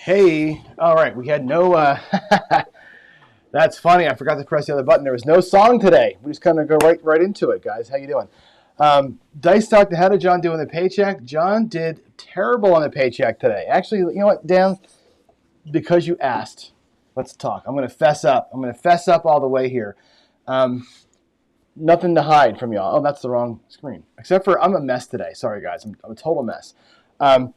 Hey, all right, we had no, that's funny, I forgot to press the other button. There was no song today. We just kind of go right into it, guys. How you doing? Dice Talk, how did John do on the paycheck? John did terrible on the paycheck today. Actually, you know what, Dan? Because you asked, let's talk. I'm going to fess up. I'm going to fess up all the way here. Um, Nothing to hide from y'all. Oh, that's the wrong screen. Except for I'm a mess today. Sorry, guys. I'm a total mess. Um,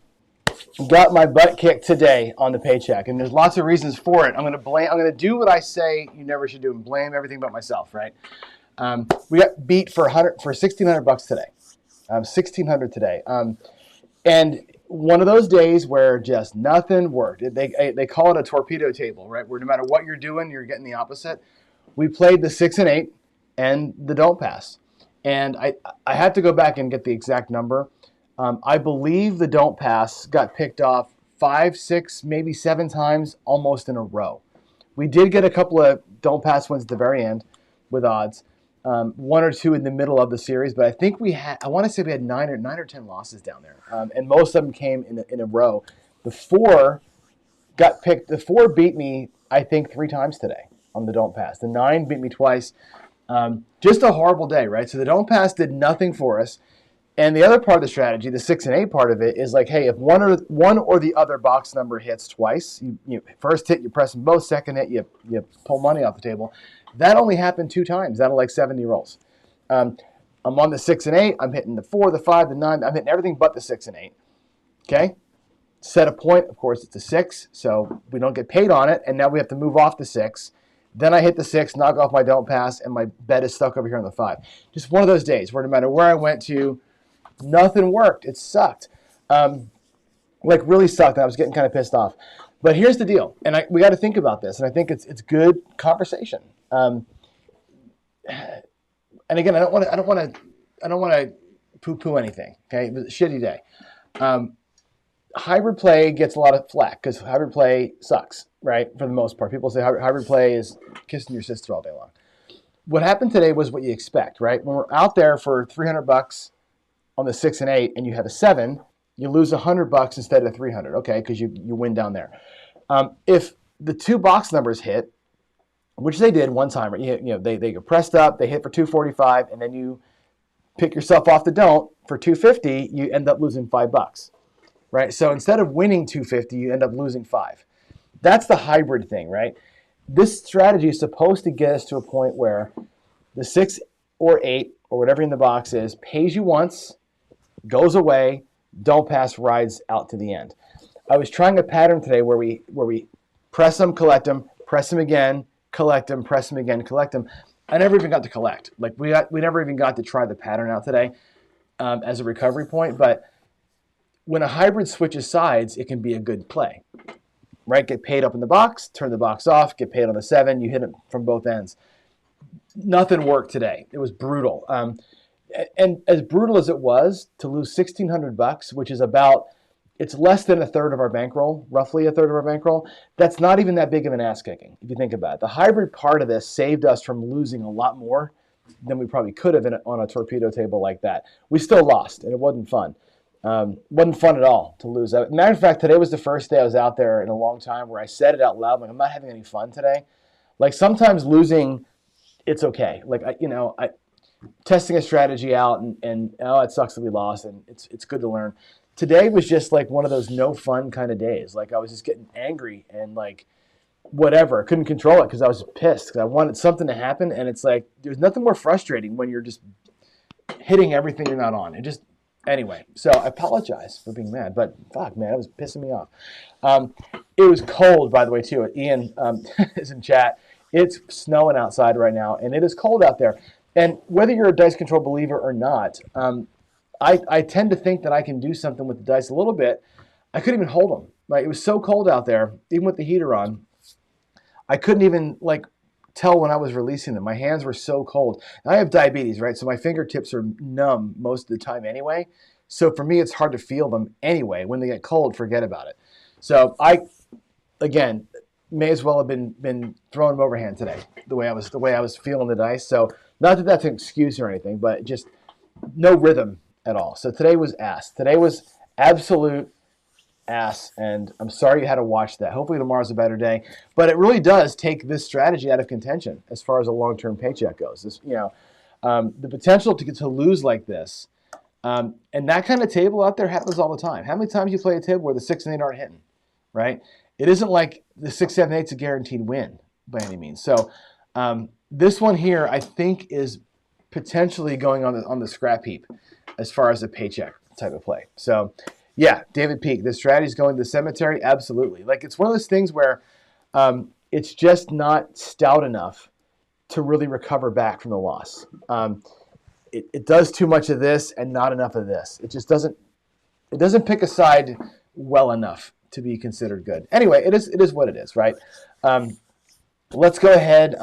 got my butt kicked today on the paycheck, and there's lots of reasons for it. I'm going to do what I say you never should do and blame everything but myself, right? We got beat for $1,600 today. 1,600 today. And one of those days where just nothing worked. They call it a torpedo table, right? Where no matter what you're doing, you're getting the opposite. We played the 6 and 8 and the don't pass. And I had to go back and get the exact number. I believe the don't pass got picked off 5, 6, maybe 7 times almost in a row. We did get a couple of don't pass wins at the very end with odds. 1 or 2 in the middle of the series, but I think I want to say we had 9 or 10 losses down there. And most of them came in a row. The 4 got picked. The 4 beat me, I think, 3 times today on the don't pass. The 9 beat me twice. Just a horrible day, right? So the don't pass did nothing for us. And the other part of the strategy, the 6 and 8 part of it, is like, hey, if one or the other box number hits twice, you first hit, you press them both. Second hit, you pull money off the table. That only happened 2 times. That'll like 70 rolls. I'm on the 6 and 8. I'm hitting the 4, the 5, the 9. I'm hitting everything but the 6 and 8. Okay? Set a point. Of course, it's a 6, so we don't get paid on it. And now we have to move off the 6. Then I hit the 6, knock off my don't pass, and my bet is stuck over here on the 5. Just one of those days where no matter where I went to, nothing worked. It sucked. Like really sucked. I was getting kind of pissed off. But here's the deal, and we got to think about this, and I think it's good conversation. And again, I don't want to poo-poo anything. Okay, it was a shitty day. Hybrid play gets a lot of flack because hybrid play sucks, right? For the most part, people say hybrid play is kissing your sister all day long. What happened today was what you expect, right? When we're out there for $300 on the 6 and 8, and you have a 7, you lose $100 instead of 300, okay? Because you win down there. If the 2 box numbers hit, which they did one time, they get pressed up, they hit for 245, and then you pick yourself off the don't for 250, you end up losing $5, right? So instead of winning 250, you end up losing 5. That's the hybrid thing, right? This strategy is supposed to get us to a point where the 6 or 8 or whatever in the box is pays you once, goes away, don't pass, rides out to the end. I was trying a pattern today where we press them, collect them, press them again, collect them, press them again, collect them. I never even got to collect. Like we never even got to try the pattern out today as a recovery point. But when a hybrid switches sides, it can be a good play, right? Get paid up in the box, turn the box off, get paid on the 7, you hit it from both ends. Nothing worked today. It was brutal. And as brutal as it was to lose $1,600, which is it's less than a third of our bankroll, roughly a third of our bankroll. That's not even that big of an ass kicking, if you think about it. The hybrid part of this saved us from losing a lot more than we probably could have on a torpedo table like that. We still lost, and it wasn't fun. Wasn't fun at all to lose. Matter of fact, today was the first day I was out there in a long time where I said it out loud. I'm like, I'm not having any fun today. Like sometimes losing, it's okay. Like I testing a strategy out and it sucks that we lost and it's good to learn. Today was just like one of those no fun kind of days. Like I was just getting angry and like whatever. I couldn't control it because I was pissed because I wanted something to happen, and it's like there's nothing more frustrating when you're just hitting everything you're not on. Anyway, so I apologize for being mad, but fuck man, it was pissing me off. It was cold, by the way, too. Ian is in chat. It's snowing outside right now, and it is cold out there. And whether you're a dice control believer or not, I tend to think that I can do something with the dice a little bit. I couldn't even hold them. Like it was so cold out there, even with the heater on. I couldn't even like tell when I was releasing them. My hands were so cold. And I have diabetes, right? So my fingertips are numb most of the time anyway. So for me, it's hard to feel them anyway. When they get cold, forget about it. So again, may as well have been throwing them overhand today. The way I was feeling the dice. So not that that's an excuse or anything, but just no rhythm at all. So today was ass. Today was absolute ass, and I'm sorry you had to watch that. Hopefully tomorrow's a better day. But it really does take this strategy out of contention as far as a long-term paycheck goes. This, the potential to lose like this, and that kind of table out there happens all the time. How many times you play a table where the 6 and 8 aren't hitting, right? It isn't like the 6, 7, 8's a guaranteed win by any means. So this one here, I think, is potentially going on the scrap heap as far as a paycheck type of play. So, yeah, David Peak, this strategy is going to the cemetery? Absolutely. Like, it's one of those things where it's just not stout enough to really recover back from the loss. It does too much of this and not enough of this. It just doesn't pick a side well enough to be considered good. Anyway, it is what it is, right? Let's go ahead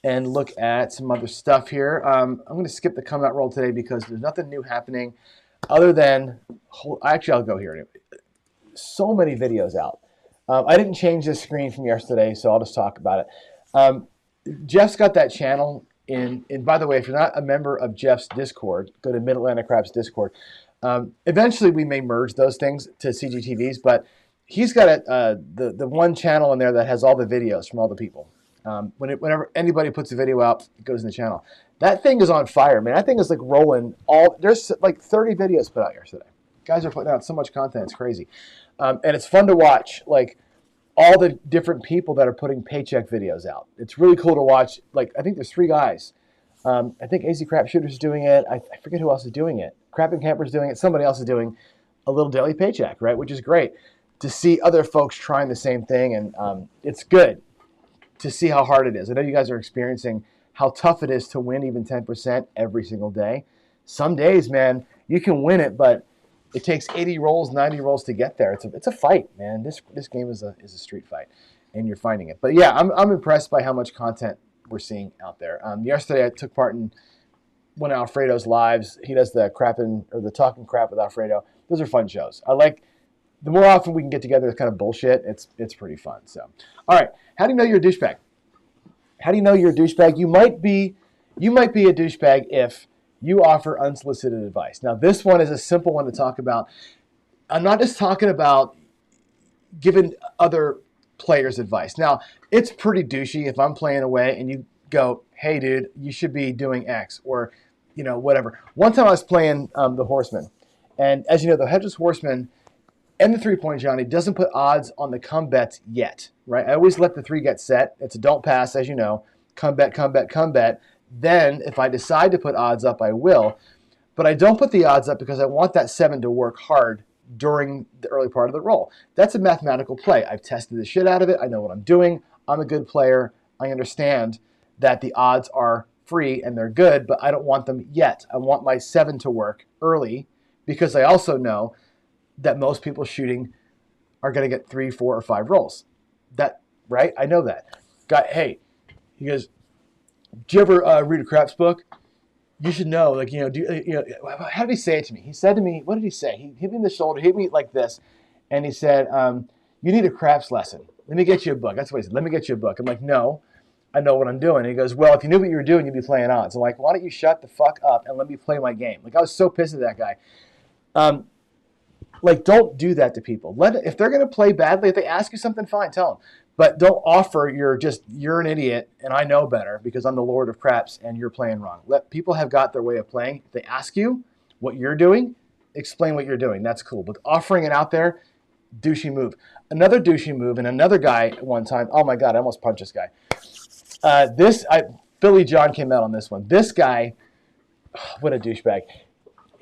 and look at some other stuff here. I'm going to skip the come out roll today because there's nothing new happening other than, actually I'll go here. So many videos out. I didn't change this screen from yesterday, so I'll just talk about it. Jeff's got that channel and by the way, if you're not a member of Jeff's Discord, go to Mid-Atlantic Craps Discord. Eventually we may merge those things to CGTVs, but he's got the one channel in there that has all the videos from all the people. Whenever anybody puts a video out, it goes in the channel. That thing is on fire, man. That thing is like rolling there's like 30 videos put out yesterday. Guys are putting out so much content, it's crazy. And it's fun to watch, like, all the different people that are putting paycheck videos out. It's really cool to watch. Like, I think there's 3 guys. I think AC Crap Shooter's doing it. I forget who else is doing it. Crapping Camper's doing it. Somebody else is doing a little daily paycheck, right? Which is great to see other folks trying the same thing. And it's good to see how hard it is. I know you guys are experiencing how tough it is to win even 10% every single day. Some days, man, you can win it, but it takes 80 rolls, 90 rolls to get there. It's a fight, man. This game is a street fight, and you're finding it. But yeah, I'm impressed by how much content we're seeing out there. Yesterday, I took part in one of Alfredo's lives. He does the the talking crap with Alfredo. Those are fun shows. I like the more often we can get together, it's kind of bullshit. It's pretty fun. So, all right, how do you know you're a douchebag? How do you know you're a douchebag? You might be a douchebag if you offer unsolicited advice. Now, this one is a simple one to talk about. I'm not just talking about giving other players advice. Now, it's pretty douchey if I'm playing away and you go, hey, dude, you should be doing X or, whatever. One time I was playing the Horseman. And as you know, the Hedges Horseman and the 3-point Johnny doesn't put odds on the come bets yet, right? I always let the 3 get set. It's a don't pass, as you know. Come bet, come bet, come bet. Then, if I decide to put odds up, I will. But I don't put the odds up because I want that 7 to work hard during the early part of the roll. That's a mathematical play. I've tested the shit out of it. I know what I'm doing. I'm a good player. I understand that the odds are free and they're good, but I don't want them yet. I want my 7 to work early because I also know that most people shooting are going to get 3, 4, or 5 rolls. Right? I know that. He goes, do you ever read a craps book? You should know, how did he say it to me? He said to me, what did he say? He hit me in the shoulder, hit me like this, and he said, you need a craps lesson. Let me get you a book. That's what he said. Let me get you a book. I'm like, no, I know what I'm doing. And he goes, well, if you knew what you were doing, you'd be playing odds. I'm like, why don't you shut the fuck up and let me play my game? Like, I was so pissed at that guy. Don't do that to people. If they're going to play badly, if they ask you something, fine, tell them. But don't offer you're an idiot and I know better because I'm the Lord of Craps and you're playing wrong. Let people have got their way of playing. If they ask you what you're doing, explain what you're doing. That's cool. But offering it out there, douchey move. Another douchey move, and another guy at one time, oh my God, I almost punched this guy. Billy John came out on this one. This guy, what a douchebag.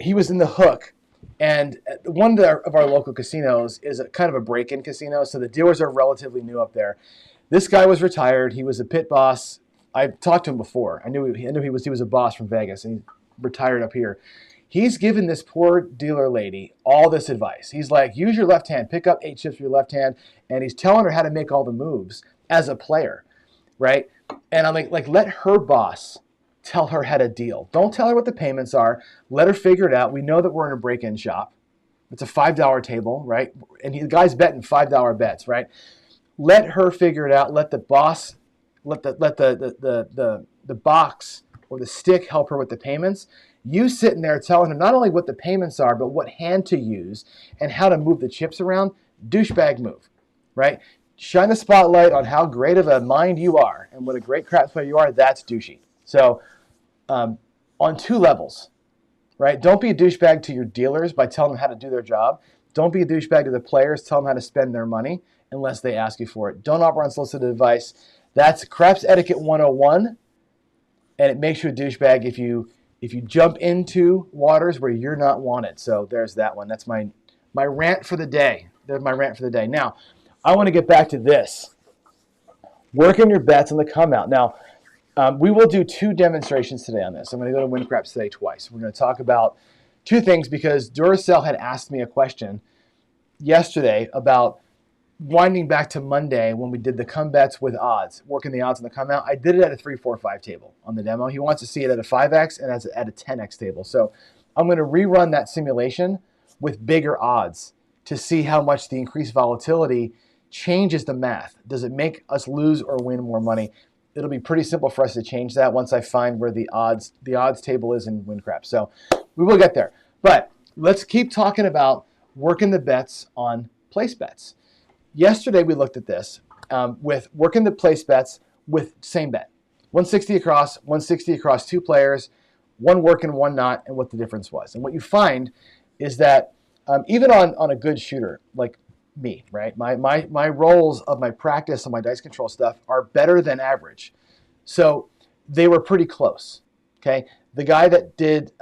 He was in the hook. And one of our local casinos is kind of a break-in casino, so the dealers are relatively new up there. This guy was retired. He was a pit boss. I talked to him before. I knew he was a boss from Vegas, and he retired up here. He's given this poor dealer lady all this advice. He's like, use your left hand, pick up 8 chips with your left hand, and he's telling her how to make all the moves as a player, right? And I'm like let her boss tell her how to deal. Don't tell her what the payments are. Let her figure it out. We know that we're in a break-in shop. It's a $5 table, right? And the guy's betting $5 bets, right? Let her figure it out. Let the boss, let the box or the stick help her with the payments, You sitting there telling him not only what the payments are, but what hand to use and how to move the chips around. Douchebag move, right? Shine a spotlight on how great of a mind you are and what a great craps player you are. That's douchey. So on two levels, right? Don't be a douchebag to your dealers by telling them how to do their job. Don't be a douchebag to the players. Tell them how to spend their money unless they ask you for it. Don't offer unsolicited advice. That's craps etiquette 101, and it makes you a douchebag if you jump into waters where you're not wanted. So there's that one. That's my rant for the day. There's my rant for the day. Now, I want to get back to this. Working your bets on the come out. Now, we will do 2 demonstrations today on this. I'm going to go to Win Craps today twice. We're going to talk about 2 things because Duracell had asked me a question yesterday about winding back to Monday when we did the come bets with odds, working the odds on the come out. I did it at a 3-4-5 table on the demo. He wants to see it at a 5x and at a 10x table. So I'm going to rerun that simulation with bigger odds to see how much the increased volatility changes the math. Does it make us lose or win more money? It'll be pretty simple for us to change that once I find where the odds table is in Win Craps. So we will get there. But let's keep talking about working the bets on place bets. Yesterday we looked at this with working the place bets with same bet. 160 across 2 players, one working, one not, and what the difference was. And what you find is that even on a good shooter like me, right? My rolls of my practice on my dice control stuff are better than average. So they were pretty close, okay? The guy that did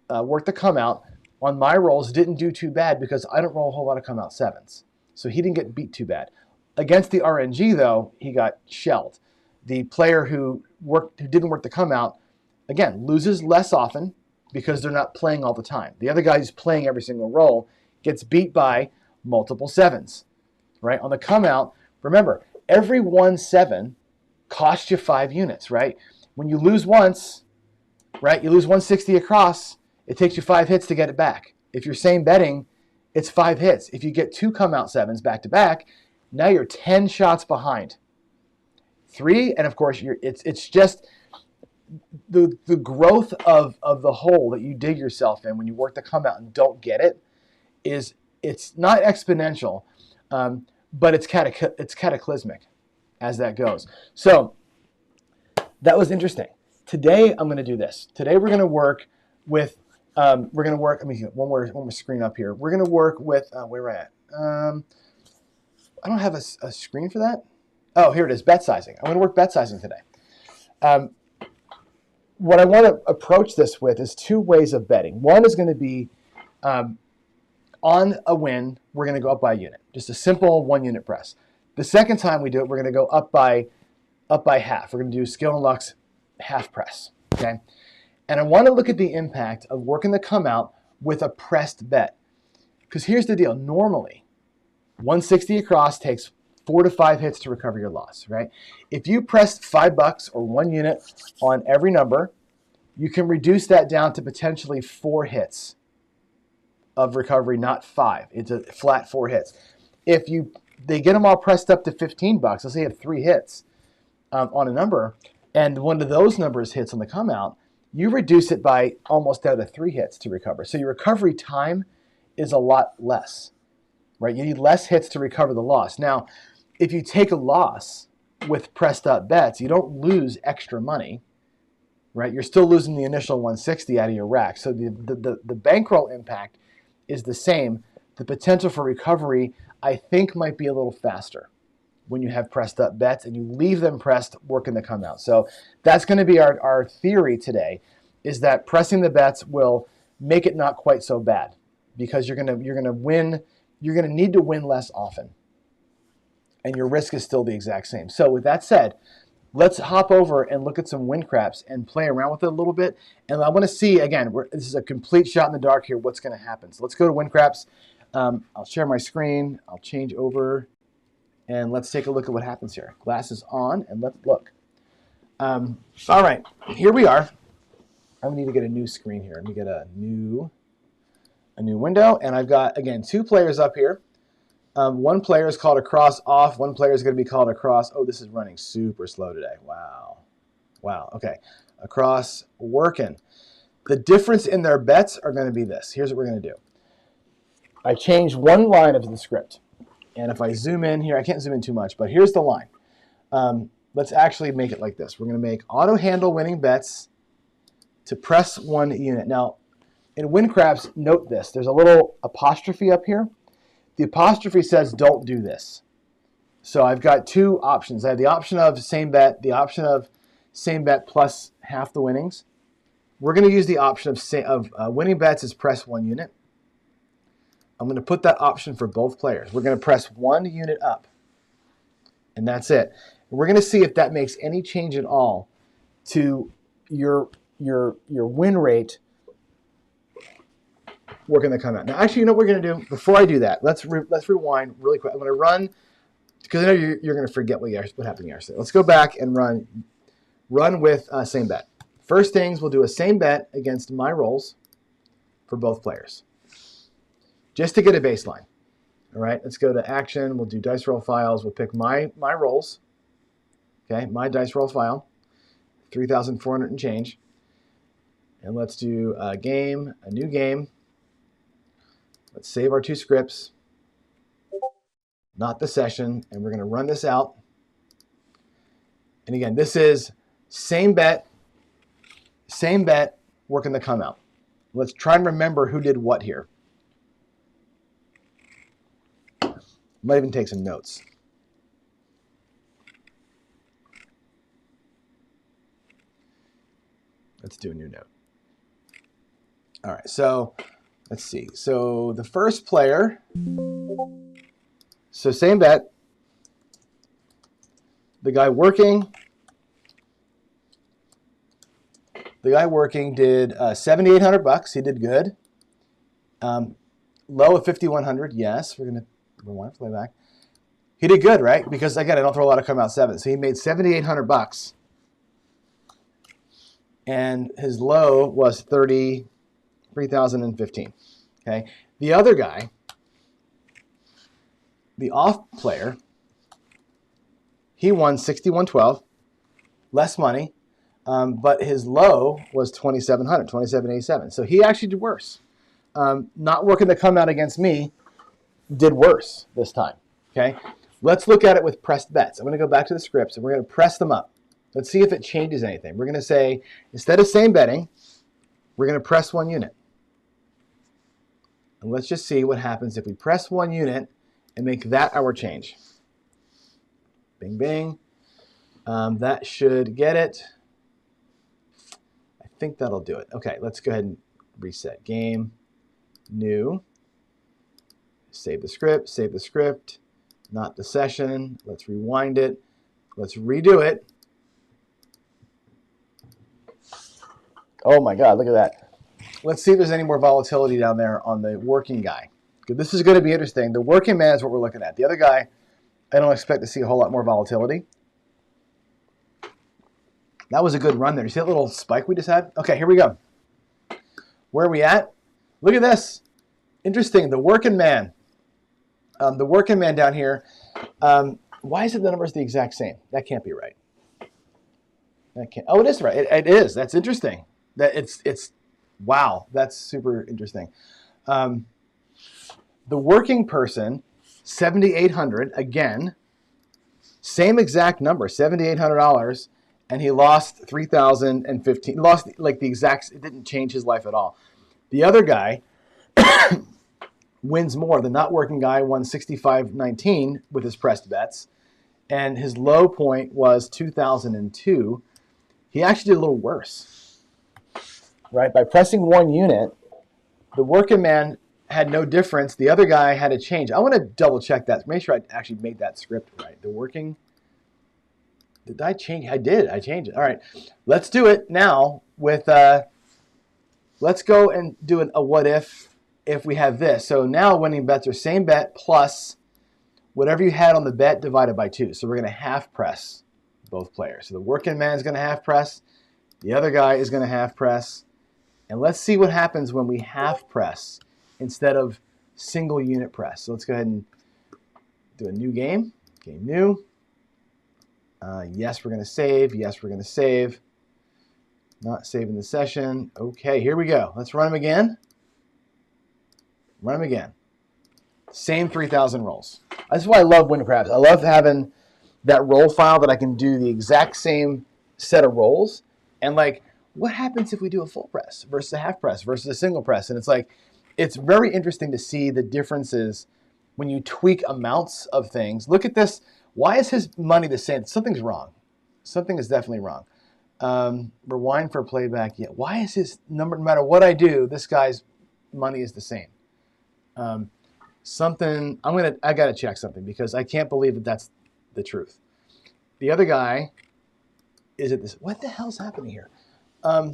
work the come out on my rolls didn't do too bad because I don't roll a whole lot of come out 7s. So he didn't get beat too bad. Against the RNG, though, he got shelled. The player who didn't work the come out, again, loses less often because they're not playing all the time. The other guy who's playing every single roll gets beat by multiple 7s, right? On the come out, remember, every 1-7 costs you 5 units, right? When you lose once, right, you lose 160 across, it takes you 5 hits to get it back. If you're same betting, it's 5 hits. If you get 2 come out 7s back to back, now you're 10 shots behind. 3, and of course, it's just the growth of the hole that you dig yourself in when you work the come out and don't get it it's not exponential, but it's cataclysmic as that goes. So that was interesting. Today I'm going to do this. Today we're going to work with let me see, one more screen up here. We're going to work with where we're at. I don't have a screen for that. Oh, here it is. Bet sizing. I'm going to work bet sizing today. What I want to approach this with is 2 ways of betting. One is going to be on a win, we're going to go up by a unit. Just a simple 1 unit press. The second time we do it, we're going to go up by half. We're going to do skill and luck's half press. Okay. And I want to look at the impact of working the come out with a pressed bet. Because here's the deal. Normally, 160 across takes 4 to 5 hits to recover your loss, right? If you pressed $5 or 1 unit on every number, you can reduce that down to potentially 4 hits of recovery, not 5. It's a flat 4 hits. If they get them all pressed up to $15, let's say you have 3 hits on a number, and one of those numbers hits on the come out, you reduce it by almost down to 3 hits to recover. So your recovery time is a lot less, right? You need less hits to recover the loss. Now, if you take a loss with pressed up bets, you don't lose extra money, right? You're still losing the initial 160 out of your rack. So the bankroll impact is the same. The potential for recovery, I think, might be a little faster when you have pressed up bets and you leave them pressed, working the come out. So that's going to be our theory today, is that pressing the bets will make it not quite so bad because you're going to win. You're going to need to win less often, and your risk is still the exact same. So with that said, let's hop over and look at some Win Craps and play around with it a little bit. And I want to see, again, this is a complete shot in the dark here, what's going to happen. So let's go to Win Craps. I'll share my screen. I'll change over. And let's take a look at what happens here. Glasses on, and let's look. All right, here we are. I need to get a new screen here. Let me get a new window. And I've got, again, 2 players up here. One player is called across off. One player is going to be called across. Oh, this is running super slow today. Wow. Okay. Across working. The difference in their bets are going to be this. Here's what we're going to do. I changed one line of the script. And if I zoom in here, I can't zoom in too much, but here's the line. Let's actually make it like this. We're going to make auto handle winning bets to press 1 unit. Now, in WinCraps, note this. There's a little apostrophe up here. The apostrophe says don't do this. So I've got two options. I have the option of same bet, the option of same bet plus half the winnings. We're going to use the option of winning bets is press 1 unit. I'm going to put that option for both players. We're going to press 1 unit up, and that's it. We're going to see if that makes any change at all to your win rate working the come out. Now, actually, you know what we're going to do? Before I do that, let's rewind really quick. I'm going to run, because I know you're going to forget what happened yesterday. Let's go back and run with same bet. First things, we'll do a same bet against my rolls for both players, just to get a baseline. All right, let's go to action. We'll do dice roll files. We'll pick my rolls. Okay, my dice roll file, 3,400 and change. And let's do a new game. Let's save our 2 scripts, not the session, and we're going to run this out. And again, this is same bet, working the come out. Let's try and remember who did what here. Might even take some notes. Let's do a new note. All right, so let's see. So the first player, so same bet. The guy working did $7,800. He did good. Low of 5,100. Yes, we're gonna rewind playback. He did good, right? Because again, I don't throw a lot of come out 7, so he made $7,800. And his low was 3,015. Okay. The other guy, the off player, he won 6,112, less money, but his low was 2,700, 2,787. So he actually did worse. Not working the come out against me, did worse this time. Okay. Let's look at it with pressed bets. I'm going to go back to the scripts and we're going to press them up. Let's see if it changes anything. We're going to say, instead of same betting, we're going to press 1 unit. And let's just see what happens if we press 1 unit and make that our change. Bing, bing. That should get it. I think that'll do it. Okay, let's go ahead and reset. Game, new. Save the script, not the session. Let's rewind it. Let's redo it. Oh my God, look at that. Let's see if there's any more volatility down there on the working guy. This is going to be interesting. The working man is what we're looking at. The other guy, I don't expect to see a whole lot more volatility. That was a good run there. You see that little spike we just had? Okay, here we go. Where are we at? Look at this. Interesting. The working man. The working man down here. Why is it the numbers the exact same? That can't be right. That can't. Oh, it is right. It is. That's interesting. That it's wow. That's super interesting. The working person, 7,800 again. Same exact number, $7,800, and he lost 3,015. Lost like the exact. It didn't change his life at all. The other guy wins more. The not working guy won 6,519 with his pressed bets, and his low point was 2,002. He actually did a little worse. Right, by pressing 1 unit, the working man had no difference. The other guy had a change. I want to double check that. Make sure I actually made that script right. The working. Did I change? I did. I changed it. All right. Let's do it now with. Let's go and do a what if we have this. So now winning bets are same bet plus whatever you had on the bet divided by 2. So we're going to half press both players. So the working man is going to half press. The other guy is going to half press. And let's see what happens when we half press instead of single unit press. So let's go ahead and do a new game. Game new. Yes, we're going to save. Yes, we're going to save. Not saving the session. Okay, here we go. Let's run them again. Run them again. Same 3,000 rolls. That's why I love Winter Crabs. I love having that roll file that I can do the exact same set of rolls. And like, what happens if we do a full press versus a half press versus a single press? And it's like, it's very interesting to see the differences when you tweak amounts of things. Look at this. Why is his money the same? Something's wrong. Something is definitely wrong. Rewind for playback. Yeah. Why is his number, no matter what I do, this guy's money is the same? I gotta check something because I can't believe that that's the truth. The other guy is at this. What the hell's happening here? I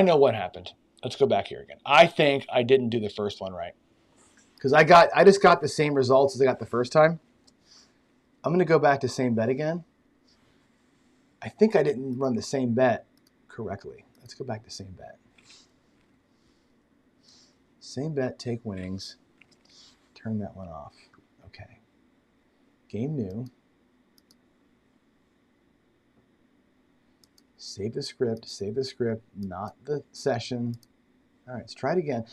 know what happened. Let's go back here again. I think I didn't do the first one right because I just got the same results as I got the first time. I'm gonna go back to same bet again. I think I didn't run the same bet correctly. Let's go back to same bet. Same bet, take winnings. Turn that one off. Okay. Game new. Save the script, not the session. All right, let's try it again.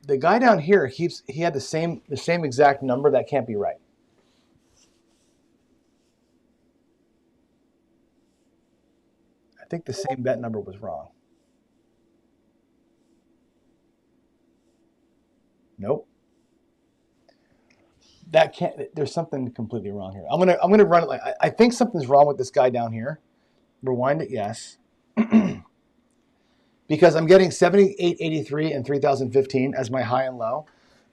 The guy down here, he had the same exact number. That can't be right. I think the same bet number was wrong. Nope. That can't. There's something completely wrong here. I'm gonna run it like I think something's wrong with this guy down here. Rewind it, yes. Because I'm getting 78.83 and 3,015 as my high and low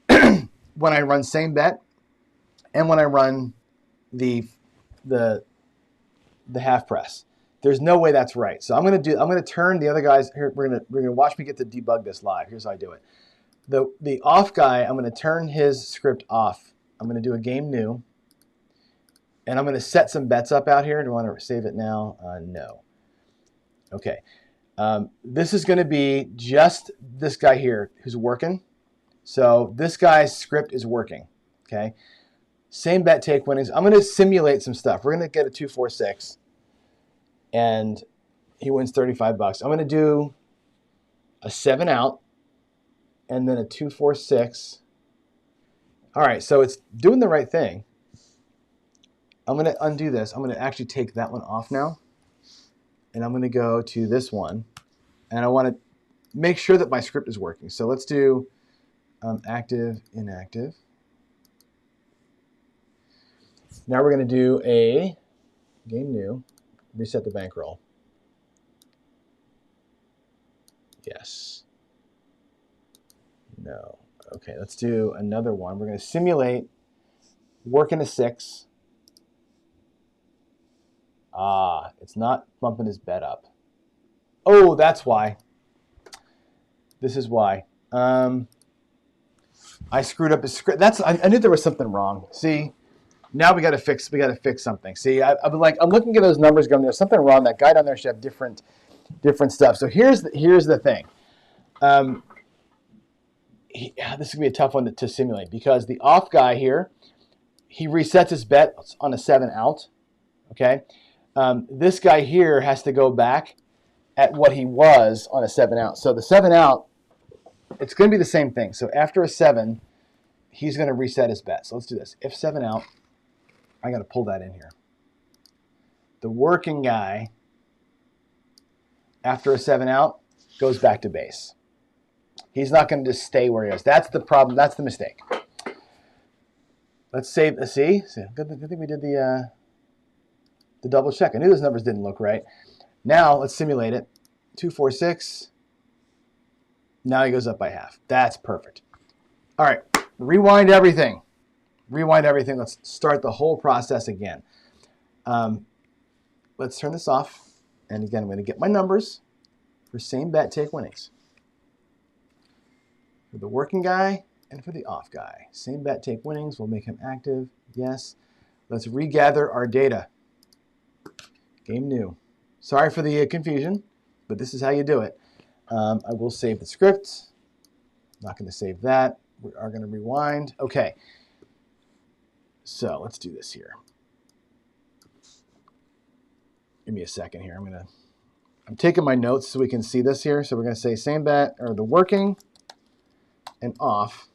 when I run same bet and when I run the half press. There's no way that's right. So I'm gonna turn the other guys here. We're gonna watch me get to debug this live. Here's how I do it. The off guy, I'm gonna turn his script off. I'm gonna do a game new. And I'm going to set some bets up out here. Do I want to save it now? No. Okay. This is going to be just this guy here who's working. So this guy's script is working. Okay. Same bet, take winnings. I'm going to simulate some stuff. We're going to get a 2-4-6. And he wins $35. I'm going to do a 7 out. And then a 2-4-6. All right. So it's doing the right thing. I'm going to undo this. I'm going to actually take that one off now. And I'm going to go to this one. And I want to make sure that my script is working. So let's do active, inactive. Now we're going to do a game new, reset the bankroll. Yes. No. Okay, let's do another one. We're going to simulate working a 6. It's not bumping his bet up. Oh, that's why. This is why. I screwed up his script. I knew there was something wrong. See, now we got to fix something. See, I'm looking at those numbers going, there's something wrong. That guy down there should have different stuff. So here's the thing. This is gonna be a tough one to simulate because the off guy here, he resets his bet on a 7 out. Okay. This guy here has to go back at what he was on a 7 out. So the 7 out, it's going to be the same thing. So after a 7, he's going to reset his bet. So let's do this. If 7 out, I got to pull that in here. The working guy, after a 7 out, goes back to base. He's not going to just stay where he is. That's the problem. That's the mistake. Let's save. See? Good thing we did the double check. I knew those numbers didn't look right. Now let's simulate it. 2-4-6. Now he goes up by half. That's perfect. All right. Rewind everything. Let's start the whole process again. Let's turn this off. And again, I'm going to get my numbers for same bet, take winnings. For the working guy and for the off guy. Same bet, take winnings. We'll make him active. Yes. Let's regather our data. Game new. Sorry for the confusion, but this is how you do it. I will save the script. Not going to save that. We are going to rewind. Okay. So let's do this here. Give me a second here. I'm taking my notes so we can see this here. So we're going to say same bet, or the working and off.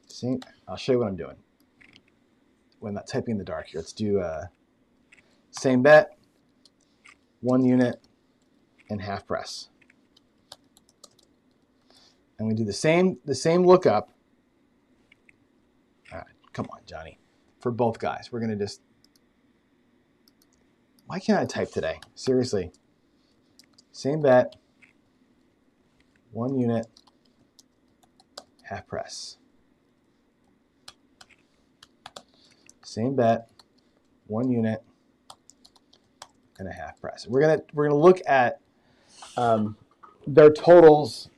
See, I'll show you what I'm doing when I'm not typing in the dark here. Let's do same bet, 1 unit, and half press. And we do the same lookup. All right, come on, Johnny. For both guys, we're going to just... Why can't I type today? Seriously. Same bet, 1 unit, half press. Same bet, 1 unit, and a half press. We're gonna look at their totals,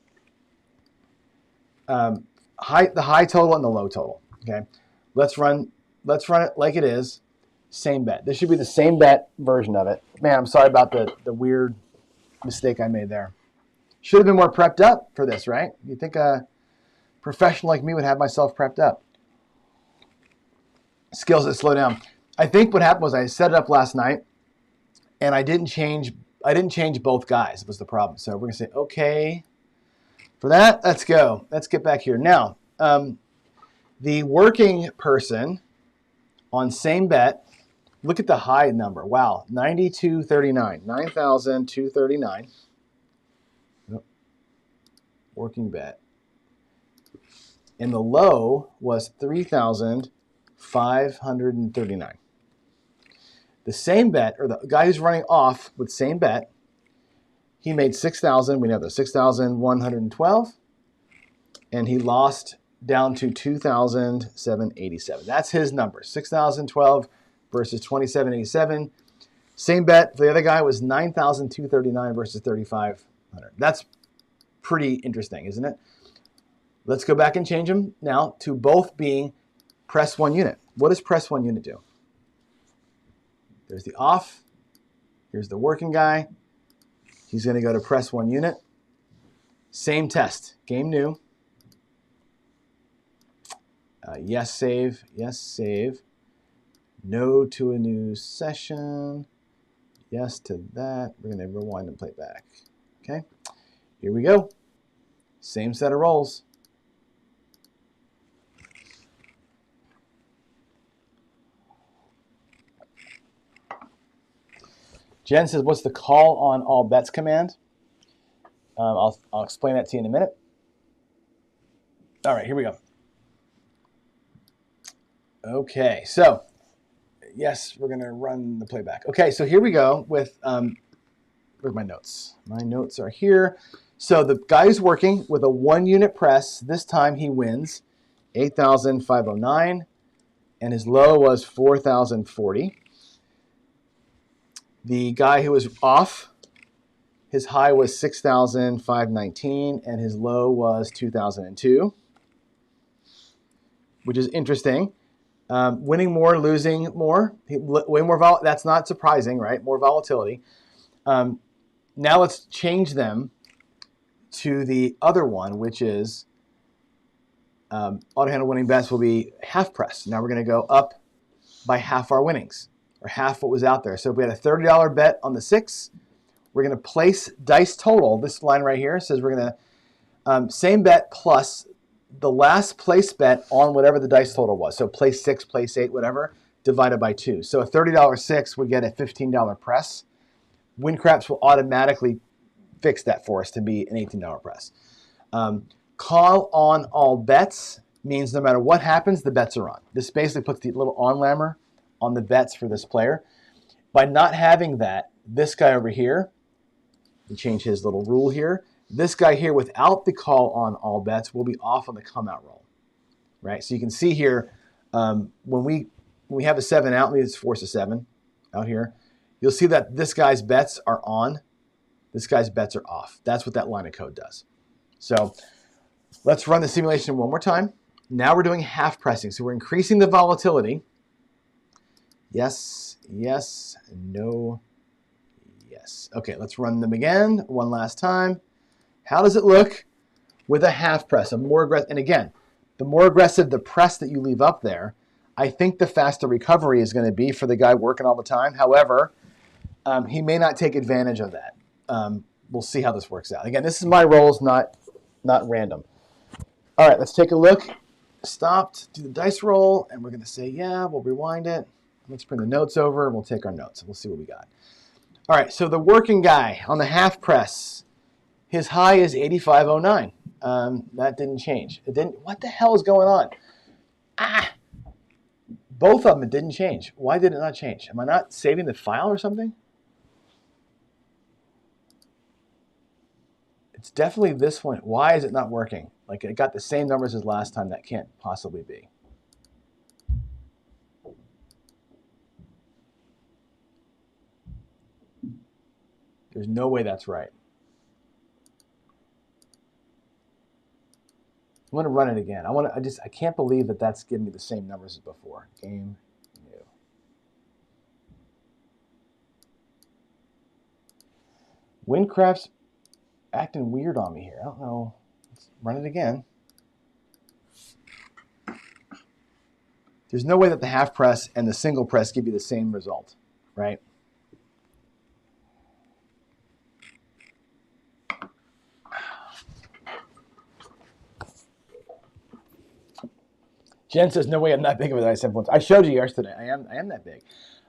the high total and the low total. Okay, let's run it like it is. Same bet. This should be the same bet version of it. Man, I'm sorry about the weird mistake I made there. Should have been more prepped up for this, right? You'd think a professional like me would have myself prepped up. Skills that slow down. I think what happened was I set it up last night, and I didn't change both guys. Was the problem. So we're gonna say okay for that. Let's go. Let's get back here now. The working person on same bet. Look at the high number. Wow, 9,239, 9,239. Working bet. And the low was 3,539. The same bet, or the guy who's running off with same bet, he made 6,000. We know that 6,112, and he lost down to 2,787. That's his number. 6,012 versus 2,787. Same bet. The other guy was 9,239 versus 3,500. That's pretty interesting, isn't it? Let's go back and change them now to both being press 1 unit. What does press 1 unit do? There's the off. Here's the working guy. He's going to go to press 1 unit. Same test. Game new. Yes, save. Yes, save. No to a new session. Yes to that. We're going to rewind and play back. Okay. Here we go. Same set of rolls. Jen says, what's the call on all bets command? I'll explain that to you in a minute. All right, here we go. Okay, so yes, we're going to run the playback. Okay, so here we go with, where's my notes? My notes are here. So the guy who's working with a 1 unit press, this time he wins 8,509, and his low was 4,040. The guy who was off, his high was 6,519, and his low was 2,002, which is interesting. Winning more, losing more, way more. That's not surprising, right? More volatility. Now let's change them to the other one, which is auto handle winning bets will be half press. Now we're going to go up by half our winnings, or half what was out there. So if we had a $30 bet on the 6, we're going to place dice total. This line right here says we're going to same bet plus the last place bet on whatever the dice total was. So place 6, place 8, whatever, divided by 2. So a $30 6 would get a $15 press. WinCraps will automatically fix that for us to be an $18 press. Call on all bets means no matter what happens, the bets are on. This basically puts the little on lammer on the bets for this player. By not having that, this guy over here, we change his little rule here. This guy here without the call on all bets will be off on the come out roll, right? So you can see here, when we have a 7 out, maybe it's force a 7 out here, you'll see that this guy's bets are on, this guy's bets are off. That's what that line of code does. So let's run the simulation one more time. Now we're doing half pressing. So we're increasing the volatility. Yes, yes, no, yes. Okay, let's run them again one last time. How does it look with a half press? A more aggressive, and again, the more aggressive the press that you leave up there, I think the faster recovery is going to be for the guy working all the time. However, he may not take advantage of that. We'll see how this works out. Again, this is my rolls, not random. All right, let's take a look. Stopped, do the dice roll, and we're going to say, yeah, we'll rewind it. Let's bring the notes over, and we'll take our notes. We'll see what we got. All right, so the working guy on the half press, his high is 85.09. That didn't change. It didn't. What the hell is going on? Both of them, it didn't change. Why did it not change? Am I not saving the file or something? It's definitely this one. Why is it not working? Like, it got the same numbers as last time. That can't possibly be. There's no way that's right. I'm going to run it again. I can't believe that that's giving me the same numbers as before. Game new. Windcraft's acting weird on me here. I don't know. Let's run it again. There's no way that the half press and the single press give you the same result, right? Jen says, no way I'm that big of a dice influence. I showed you yesterday. I am that big.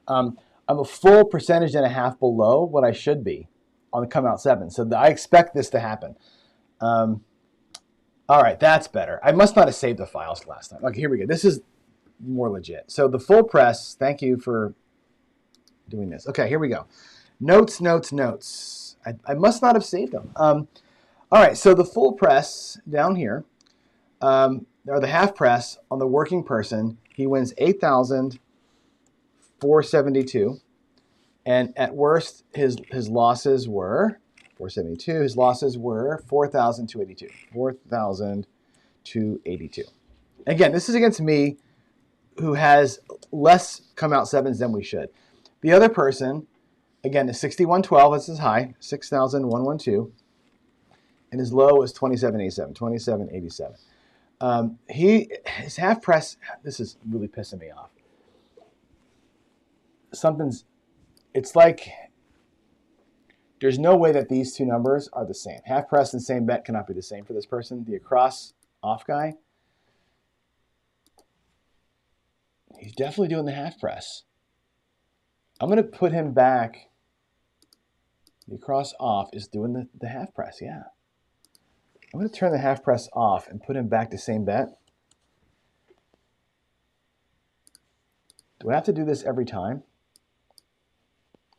I'm a full percentage and a half below what I should be on the come out 7. So I expect this to happen. All right, that's better. I must not have saved the files last time. Okay, here we go. This is more legit. So the full press, thank you for doing this. Okay, here we go. Notes, notes, notes. I must not have saved them. All right, so the full press down here, or the half press on the working person, he wins 8,472. And at worst, his losses were 472. His losses were 4,282. 4,282. Again, this is against me, who has less come out 7s than we should. The other person, again, is 6112. That's his high, 6,112. And his low is 2787. 2787. His half press, this is really pissing me off. It's like, there's no way that these two numbers are the same. Half press and same bet cannot be the same for this person. The across off guy, he's definitely doing the half press. I'm going to put him back. The across off is doing the half press, yeah. I'm going to turn the half press off and put him back to same bet. Do I have to do this every time?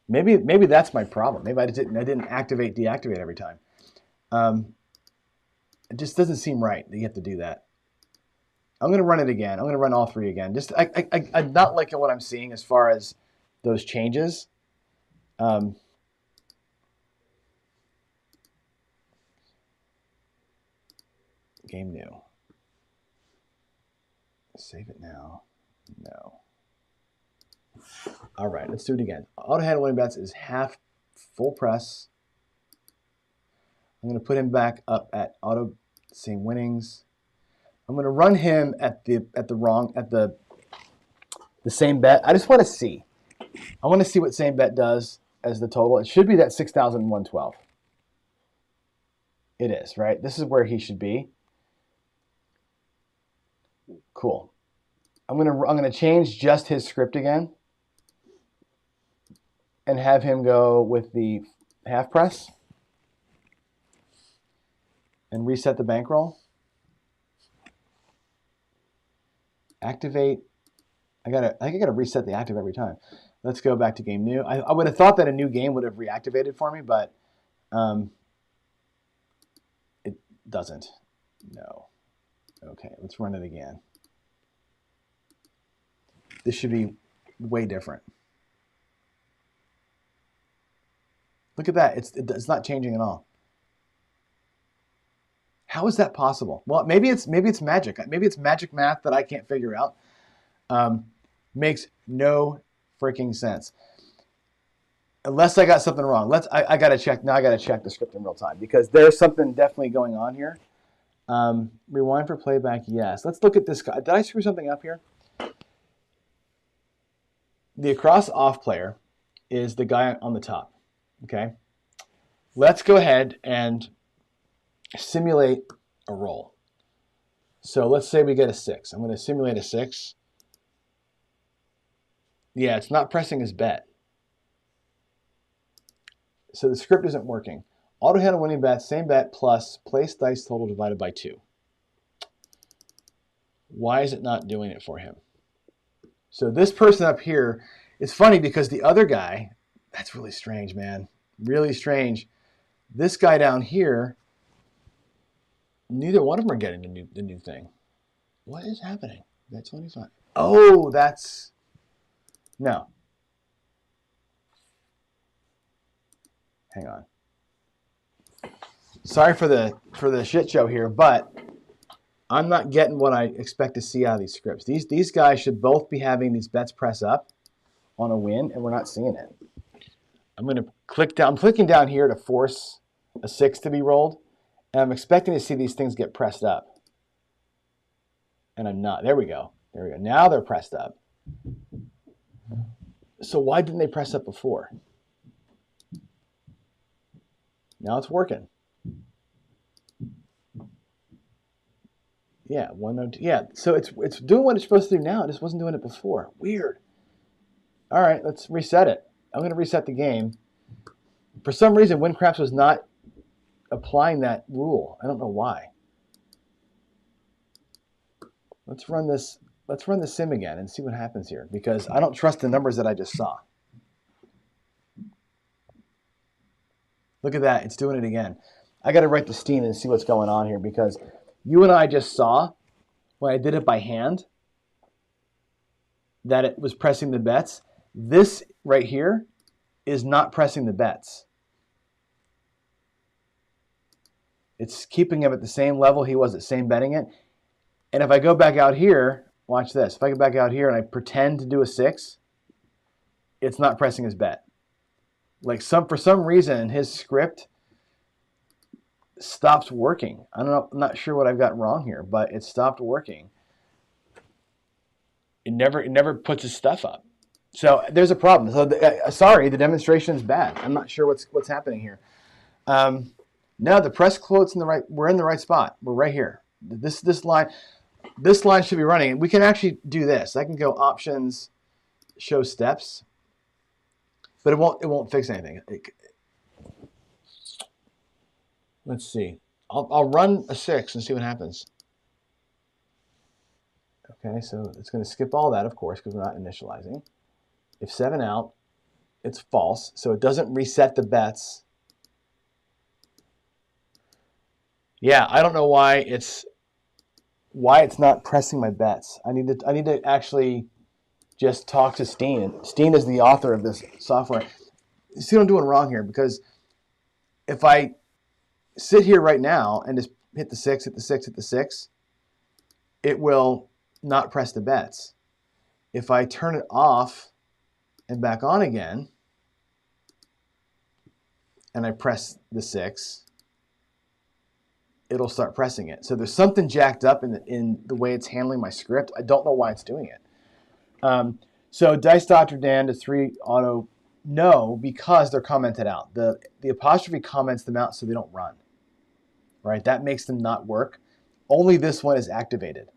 Maybe that's my problem. Maybe I didn't activate, deactivate every time. It just doesn't seem right that you have to do that. I'm going to run it again. I'm going to run all 3 again. Just I'm not liking what I'm seeing as far as those changes. Game new. Save it now. No. All right, let's do it again. Auto hand winning bets is half full press. I'm going to put him back up at auto same winnings. I'm going to run him at the same bet. I just want to see. I want to see what same bet does as the total. It should be that 6,112. It is, right? This is where he should be. Cool. I'm gonna change just his script again and have him go with the half press and reset the bankroll. Activate. I think I gotta reset the active every time. Let's go back to game new. I would have thought that a new game would have reactivated for me, but it doesn't. No. Okay, let's run it again. This should be way different. Look at that. It's not changing at all. How is that possible? Well, maybe it's magic. Maybe it's magic math that I can't figure out. Makes no freaking sense. Unless I got something wrong. I gotta check. Now I gotta check the script in real time because there's something definitely going on here. Rewind for playback, yes. Let's look at this guy. Did I screw something up here? the across off player is the guy on the top, okay? Let's go ahead and simulate a roll. So let's say we get a 6. I'm going to simulate a 6. Yeah, it's not pressing his bet. So the script isn't working. Auto handle winning bet, same bet plus place dice total divided by 2. Why is it not doing it for him? So this person up here, it's funny because the other guy, that's really strange, man. Really strange. This guy down here, neither one of them are getting the new thing. What is happening? That's 25. Oh, that's no. Hang on. Sorry for the shit show here, but I'm not getting what I expect to see out of these scripts. These guys should both be having these bets press up on a win, and we're not seeing it. I'm going to click down. I'm clicking down here to force a 6 to be rolled, and I'm expecting to see these things get pressed up. And I'm not. There we go. There we go. Now they're pressed up. So why didn't they press up before? Now it's working. Yeah, 102. Yeah, so it's doing what it's supposed to do now. It just wasn't doing it before. Weird. All right, let's reset it. I'm going to reset the game. For some reason, WinCraps was not applying that rule. I don't know why. Let's run this. Let's run the sim again and see what happens here, because I don't trust the numbers that I just saw. Look at that. It's doing it again. I got to write to Steen and see what's going on here, because you and I just saw when I did it by hand that it was pressing the bets. This right here is not pressing the bets. It's keeping him at the same level he was at same betting it. And if I go back out here, watch this. If I go back out here and I pretend to do a 6, it's not pressing his bet. Like for some reason, his script stops working. I don't know. I'm not sure what I've got wrong here, but it stopped working. It never puts his stuff up. So there's a problem. So sorry, the demonstration is bad. I'm not sure what's happening here. No, the press quote's in the right. We're in the right spot. We're right here. This line should be running. We can actually do this. I can go options, show steps, but it won't fix anything. Let's see. I'll run a 6 and see what happens. Okay, so it's going to skip all that, of course, because we're not initializing. If 7 out, it's false, so it doesn't reset the bets. Yeah, I don't know why it's not pressing my bets. I need to actually just talk to Steen. Steen is the author of this software. You see what I'm doing wrong here? Because if I sit here right now and just hit the 6, hit the 6, hit the 6, it will not press the bets. If I turn it off and back on again, and I press the 6, it'll start pressing it. So there's something jacked up in the way it's handling my script. I don't know why it's doing it. So Dice Dr. Dan to 3 auto, no, because they're commented out. The apostrophe comments them out so they don't run. Right? That makes them not work. Only this one is activated.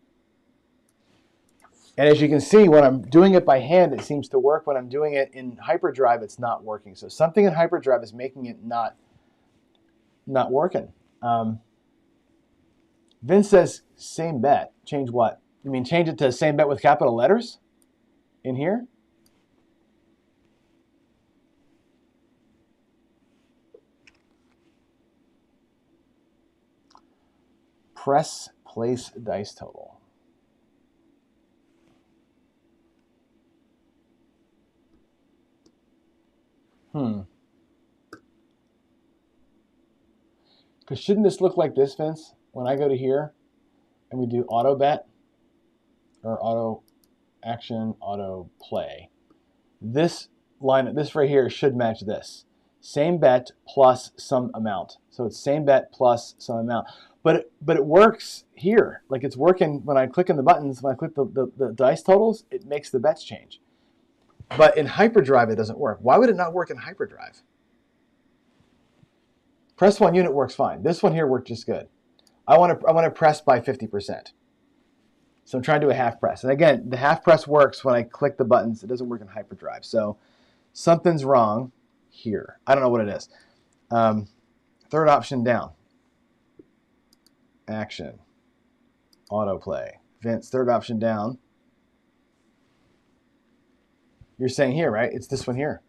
And as you can see, when I'm doing it by hand, it seems to work. When I'm doing it in hyperdrive, it's not working. So something in hyperdrive is making it not working. Vince says same bet. Change what? You mean change it to same bet with capital letters in here? Press place dice total. Because shouldn't this look like this, Vince? When I go to here and we do auto bet or auto action, auto play, this line, this right here should match this. Same bet plus some amount. So it's same bet plus some amount. But it works here. Like it's working when I click on the buttons, when I click the dice totals, it makes the bets change. But in hyperdrive, it doesn't work. Why would it not work in hyperdrive? Press one unit works fine. This one here worked just good. I want to press by 50%. So I'm trying to do a half press. And again, the half press works when I click the buttons. It doesn't work in hyperdrive. So something's wrong here. I don't know what it is. Third option down. Action. Autoplay. Vince, third option down. You're saying here, right? It's this one here.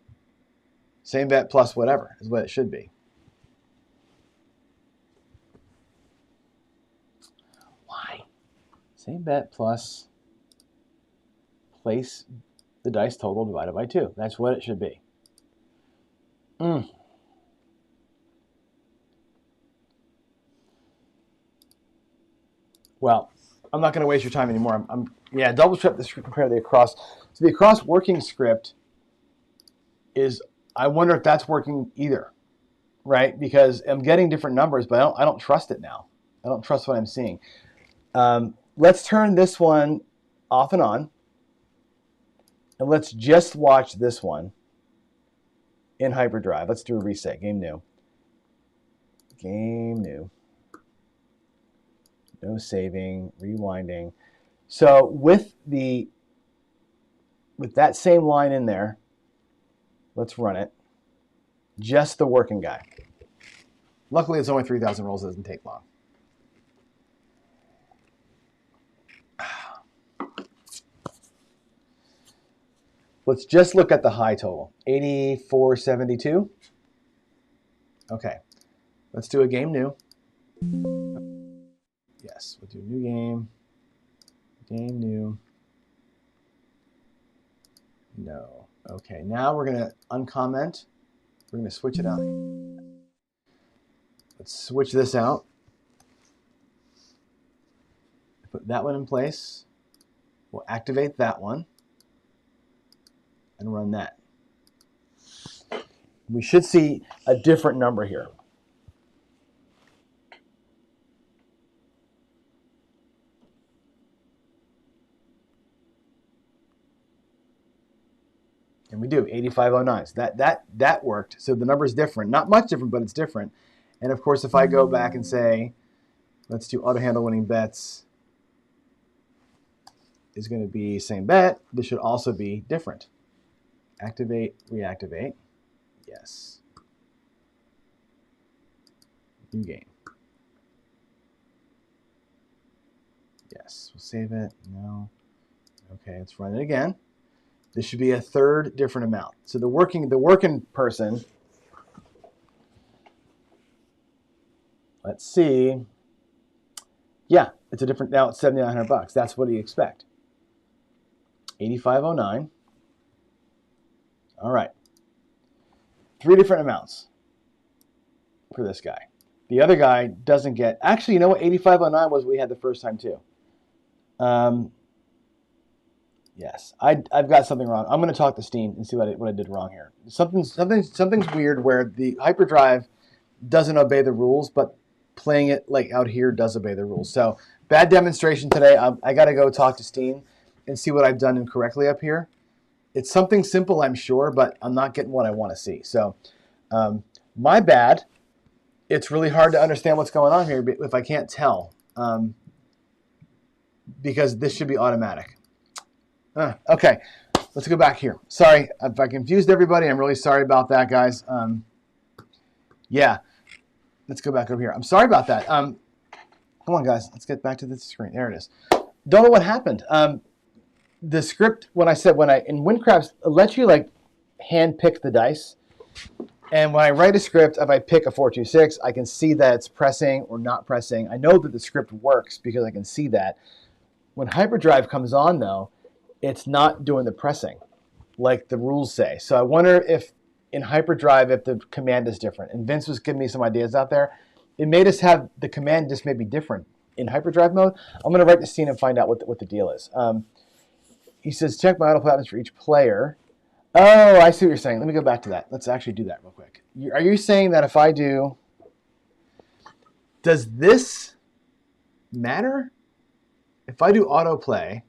Same bet plus whatever is what it should be. Why? Same bet plus place the dice total divided by 2. That's what it should be. Well, I'm not going to waste your time anymore. Yeah, double check the script, compare the across. So the across working script is, I wonder if that's working either, right? Because I'm getting different numbers, but I don't trust it now. I don't trust what I'm seeing. Let's turn this one off and on, and let's just watch this one in hyperdrive. Let's do a reset. Game new. Game new. No saving, rewinding. So with that same line in there, let's run it. Just the working guy. Luckily, it's only 3,000 rolls. It doesn't take long. Let's just look at the high total. 84.72. Okay. Let's do a game new. Yes, we'll do new game. Game new. No. Okay, now we're going to uncomment. We're going to switch it out. Let's switch this out. Put that one in place. We'll activate that one and run that. We should see a different number here. And we do, 8509. So that worked. So the number is different. Not much different, but it's different. And of course, if I go back and say, let's do auto handle winning bets, is going to be same bet. This should also be different. Activate, reactivate. Yes. New game. Yes. We'll save it. No. Okay, let's run it again. This should be a third different amount. So the working person, let's see. Yeah, it's a different, now it's $7,900. That's what do you expect? 8509. All right. 3 different amounts for this guy. The other guy doesn't get, actually, you know what? 8509 was what we had the first time too. Yes, I've got something wrong. I'm going to talk to Steen and see what I did wrong here. Something's weird where the hyperdrive doesn't obey the rules, but playing it like out here does obey the rules. So bad demonstration today. I got to go talk to Steen and see what I've done incorrectly up here. It's something simple, I'm sure, but I'm not getting what I want to see. So my bad. It's really hard to understand what's going on here if I can't tell, because this should be automatic. Okay, let's go back here. Sorry if I confused everybody. I'm really sorry about that, guys. Yeah, let's go back over here. I'm sorry about that. Come on, guys. Let's get back to the screen. There it is. Don't know what happened. The script, in Windcrafts, it lets you like hand pick the dice. And when I write a script, if I pick a 426, I can see that it's pressing or not pressing. I know that the script works because I can see that. When hyperdrive comes on, though, it's not doing the pressing like the rules say. So I wonder if in hyperdrive, if the command is different. And Vince was giving me some ideas out there. It made us have the command just maybe different in hyperdrive mode. I'm going to write to Steen and find out what the deal is. He says, check my autoplay happens for each player. Oh, I see what you're saying. Let me go back to that. Let's actually do that real quick. Are you saying that if I do, does this matter? If I do autoplay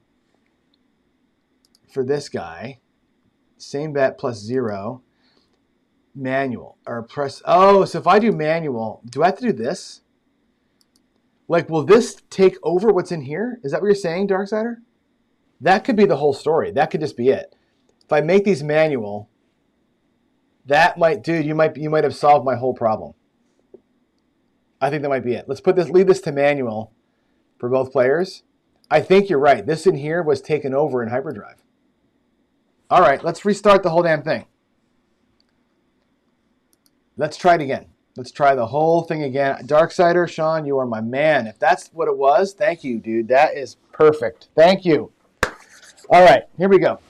for this guy, same bet plus 0, manual, or press, oh, so if I do manual, do I have to do this? Like, will this take over what's in here? Is that what you're saying, Darksider? That could be the whole story. That could just be it. If I make these manual, that might, dude, you might have solved my whole problem. I think that might be it. Let's leave this to manual for both players. I think you're right. This in here was taken over in hyperdrive. All right, let's restart the whole damn thing. Let's try it again. Let's try the whole thing again. Darksider, Sean, you are my man. If that's what it was, thank you, dude. That is perfect. Thank you. All right, here we go.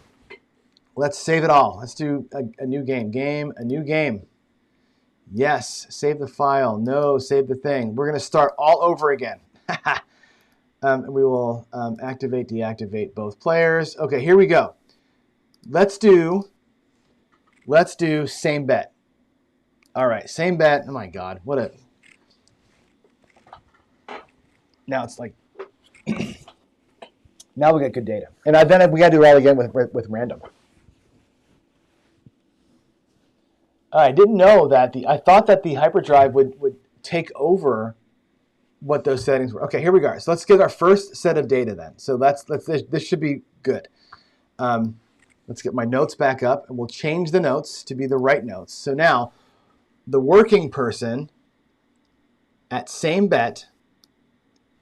Let's save it all. Let's do a new game. A new game. Yes, save the file. No, save the thing. We're going to start all over again. We will activate, deactivate both players. Okay, here we go. Let's do same bet. All right, same bet. Oh my God, what a... Now it's like... Now we get good data. And then we got to do it all again with random. I didn't know that I thought that the hyperdrive would take over what those settings were. Okay, here we go. So let's get our first set of data then. So this should be good. Let's get my notes back up, and we'll change the notes to be the right notes. So now, the working person at same bet,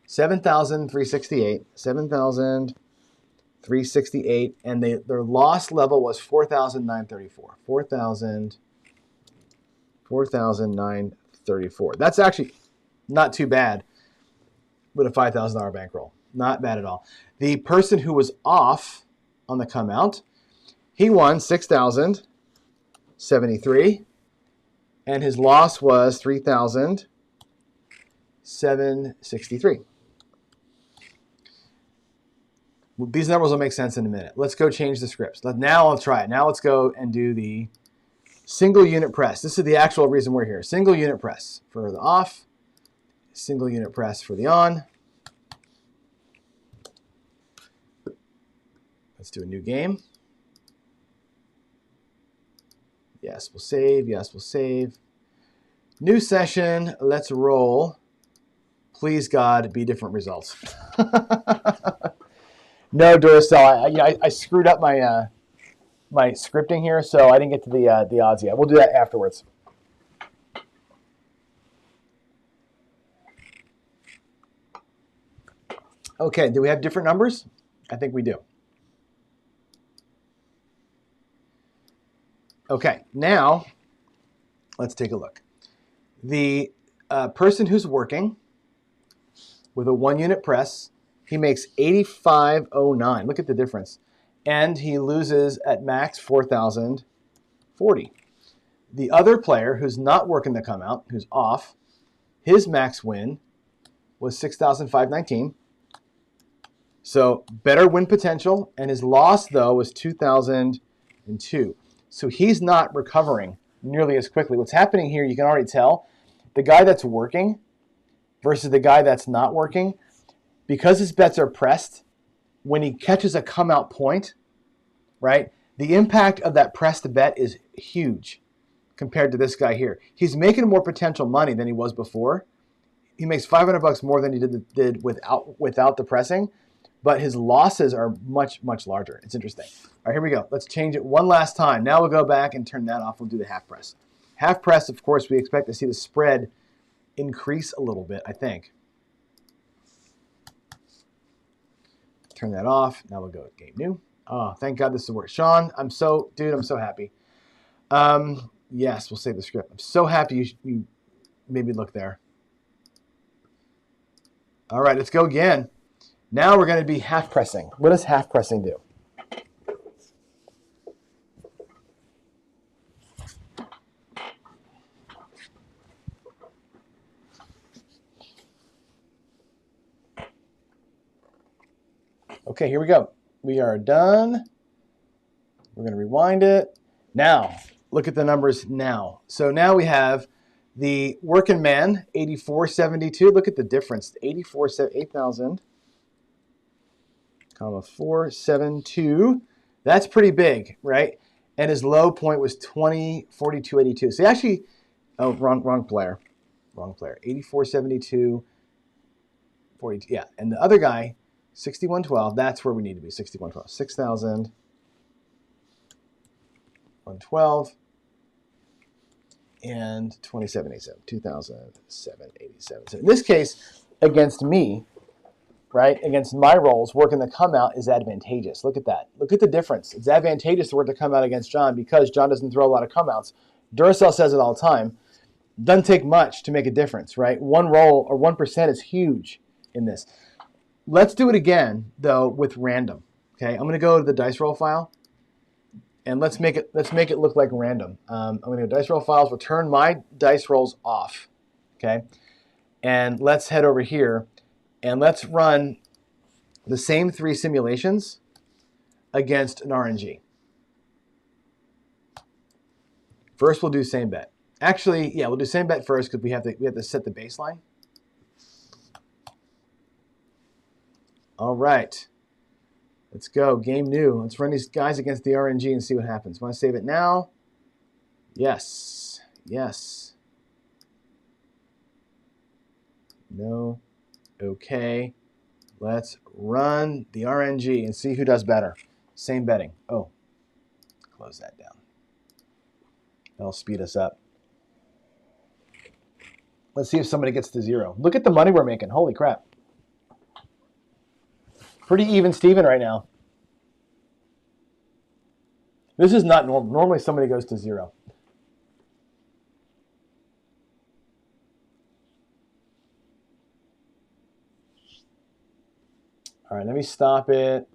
7,368, 7,368, and their loss level was 4,934. 4,934. That's actually not too bad with a $5,000 bankroll. Not bad at all. The person who was off on the come out, he won 6,073, and his loss was 3,763. These numbers will make sense in a minute. Let's go change the scripts. Now I'll try it. Now let's go and do the single unit press. This is the actual reason we're here. Single unit press for the off, single unit press for the on. Let's do a new game. Yes, we'll save. Yes, we'll save. New session. Let's roll. Please, God, be different results. No, Duracell. I screwed up my my scripting here, so I didn't get to the odds yet. We'll do that afterwards. Okay, do we have different numbers? I think we do. Okay, now let's take a look. The person who's working with a 1 unit press, he makes 85.09. Look at the difference. And he loses at max 4,040. The other player who's not working the come out, who's off, his max win was 6,519. So better win potential, and his loss though was 2,002. So he's not recovering nearly as quickly. What's happening here, you can already tell, the guy that's working versus the guy that's not working, because his bets are pressed, when he catches a come out point, right, the impact of that pressed bet is huge compared to this guy here. He's making more potential money than he was before. He makes $500 more than he did without the pressing, but his losses are much, much larger. It's interesting. All right, here we go. Let's change it one last time. Now we'll go back and turn that off. We'll do the half press. Half press, of course, we expect to see the spread increase a little bit, I think. Turn that off. Now we'll go with game new. Oh, thank God this will work. Sean, I'm so happy. Yes, we'll save the script. I'm so happy you made me look there. All right, let's go again. Now we're going to be half pressing. What does half pressing do? Okay, here we go. We are done. We're going to rewind it. Now, look at the numbers now. So now we have the working man, 8472. Look at the difference. 8,000, comma 472. That's pretty big, right? and his low point was 20, 42, 82. So he actually, oh, wrong player. 84, 72, 42. Yeah, and the other guy, 6112. That's where we need to be. 6112. 6,112 and 2787. 2,787. So in this case, against me, right, against my rolls, working the come out is advantageous. Look at that. Look at the difference. It's advantageous to work the come out against John because John doesn't throw a lot of come outs. Duracell says it all the time. Doesn't take much to make a difference, right? One roll or 1% is huge in this. Let's do it again, though, with random. Okay, I'm going to go to the dice roll file, and let's make it look like random. I'm going to go dice roll files, we'll turn my dice rolls off. Okay, and let's head over here, and let's run the same 3 simulations against an RNG. First, we'll do same bet. Actually, yeah, we'll do same bet first because we have to set the baseline. All right, let's go. Game new. Let's run these guys against the RNG and see what happens. Want to save it now? Yes. Yes. No. Okay. Let's run the RNG and see who does better. Same betting. Oh, close that down. That'll speed us up. Let's see if somebody gets to 0. Look at the money we're making. Holy crap. Pretty even Steven right now. This is not normal. Normally somebody goes to 0. All right, let me stop it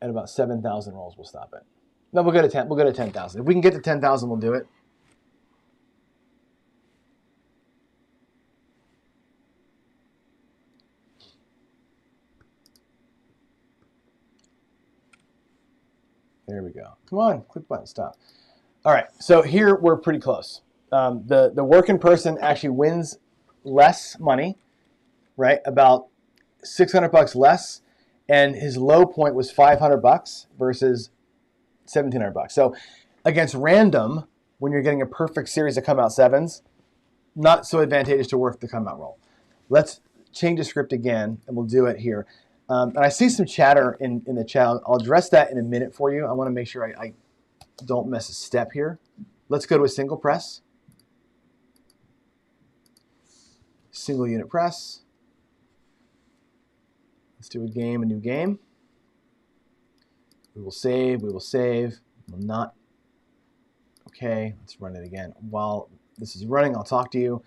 at about 7,000 rolls. We'll stop it. No, we'll go to 10. We'll go to 10,000. If we can get to 10,000, we'll do it. There we go. Come on, click button, stop. All right, so here we're pretty close. The working person actually wins less money, right? About $600 less, and his low point was $500 versus $1,700. So against random, when you're getting a perfect series of come out 7s, not so advantageous to work the come out roll. Let's change the script again, and we'll do it here. And I see some chatter in the chat. I'll address that in a minute for you. I want to make sure I don't miss a step here. Let's go to a single press. Single unit press. Let's do a new game. We will save, we will save. We'll not. Okay, let's run it again. While this is running, I'll talk to you.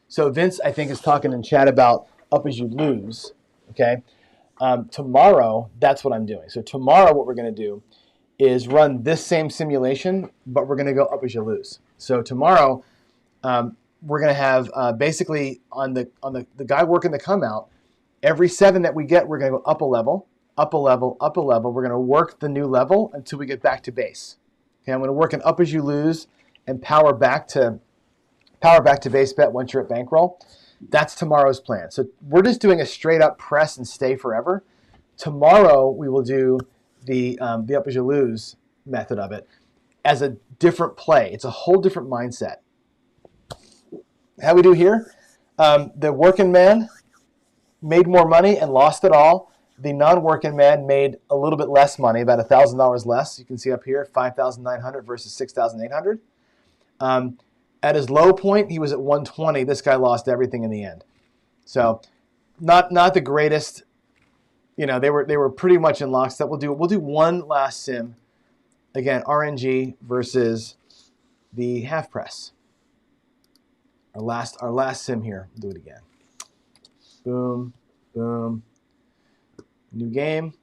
So Vince, I think, is talking in chat about up as you lose, okay? Tomorrow, that's what I'm doing. So tomorrow what we're going to do is run this same simulation, but we're going to go up as you lose. So tomorrow, we're going to have basically on the guy working the come out, every 7 that we get, we're going to go up a level, up a level, up a level. We're going to work the new level until we get back to base. Okay, I'm going to work an up as you lose and power back to base bet once you're at bankroll. That's tomorrow's plan. So we're just doing a straight up press and stay forever. Tomorrow we will do the up as you lose method of it as a different play. It's a whole different mindset. How we do here? The working man made more money and lost it all. The non-working man made a little bit less money, about $1,000 less. You can see up here, $5,900 versus $6,800. At his low point, he was at 120. This guy lost everything in the end. So, not the greatest. You know, they were pretty much in lockstep. We'll do one last sim. Again, RNG versus the half press. Our last sim here. We'll do it again. Boom, boom. New game.